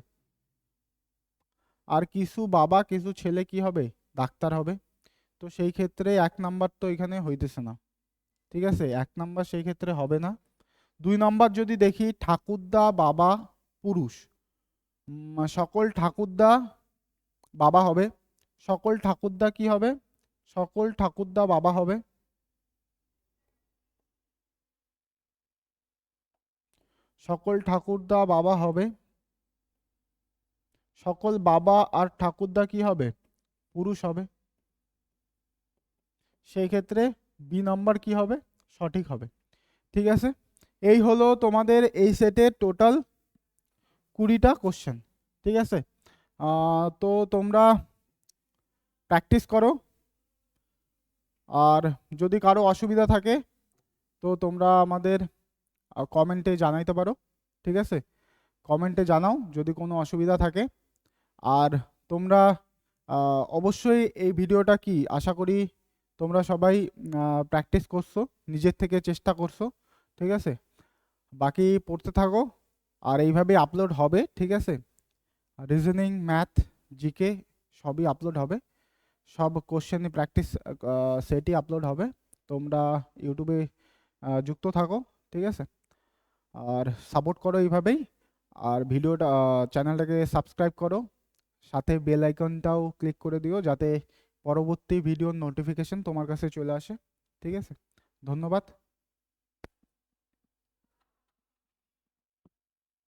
আর কিছু বাবা কিছু ছেলে কি হবে, ডাক্তার হবে। তো সেই ক্ষেত্রে 1 নাম্বার তো এখানে হইতেছে না। ঠিক আছে, 1 নাম্বার সেই ক্ষেত্রে হবে না। 2 নাম্বার যদি দেখি, ঠাকুরদা বাবা পুরুষ, সকল ঠাকুরদা বাবা হবে। সকল ঠাকুরদা কি হবে, সকল ঠাকুরদা বাবা হবে। সকল ঠাকুরদা বাবা হবে। সকল বাবা আর ঠাকুরদা কি হবে? পুরুষ হবে। সেই ক্ষেত্রে বি নাম্বার কি হবে? সঠিক হবে। ঠিক আছে, এই হলো তোমাদের এই সেটের টোটাল 20টা কোশ্চেন। ঠিক আছে, তো তোমরা প্র্যাকটিস করো, আর যদি কারো অসুবিধা থাকে তো তোমরা আমাদের কমেন্টে জানাইতে পারো। ঠিক আছে, কমেন্টে জানাও যদি কোনো অসুবিধা থাকে। আর তোমরা অবশ্যই এই ভিডিওটা কি আশা করি তোমরা সবাই প্র্যাকটিস করছো, নিজের থেকে চেষ্টা করছো। ঠিক আছে, বাকি পড়তে থাকো, আর এইভাবে আপলোড হবে। ঠিক আছে, রিজনিং, ম্যাথ, জিকে সবই আপলোড হবে, সব কোশ্চেনই প্র্যাকটিস সেটই আপলোড হবে। তোমরা ইউটিউবে যুক্ত থাকো। ঠিক আছে, আর সাপোর্ট করো এইভাবেই। আর ভিডিওটা চ্যানেলটাকে সাবস্ক্রাইব করো, সাথে বেল আইকনটাও ক্লিক করে দিও যাতে পরবর্তী ভিডিওর নোটিফিকেশন তোমার কাছে চলে আসে। ঠিক আছে, ধন্যবাদ।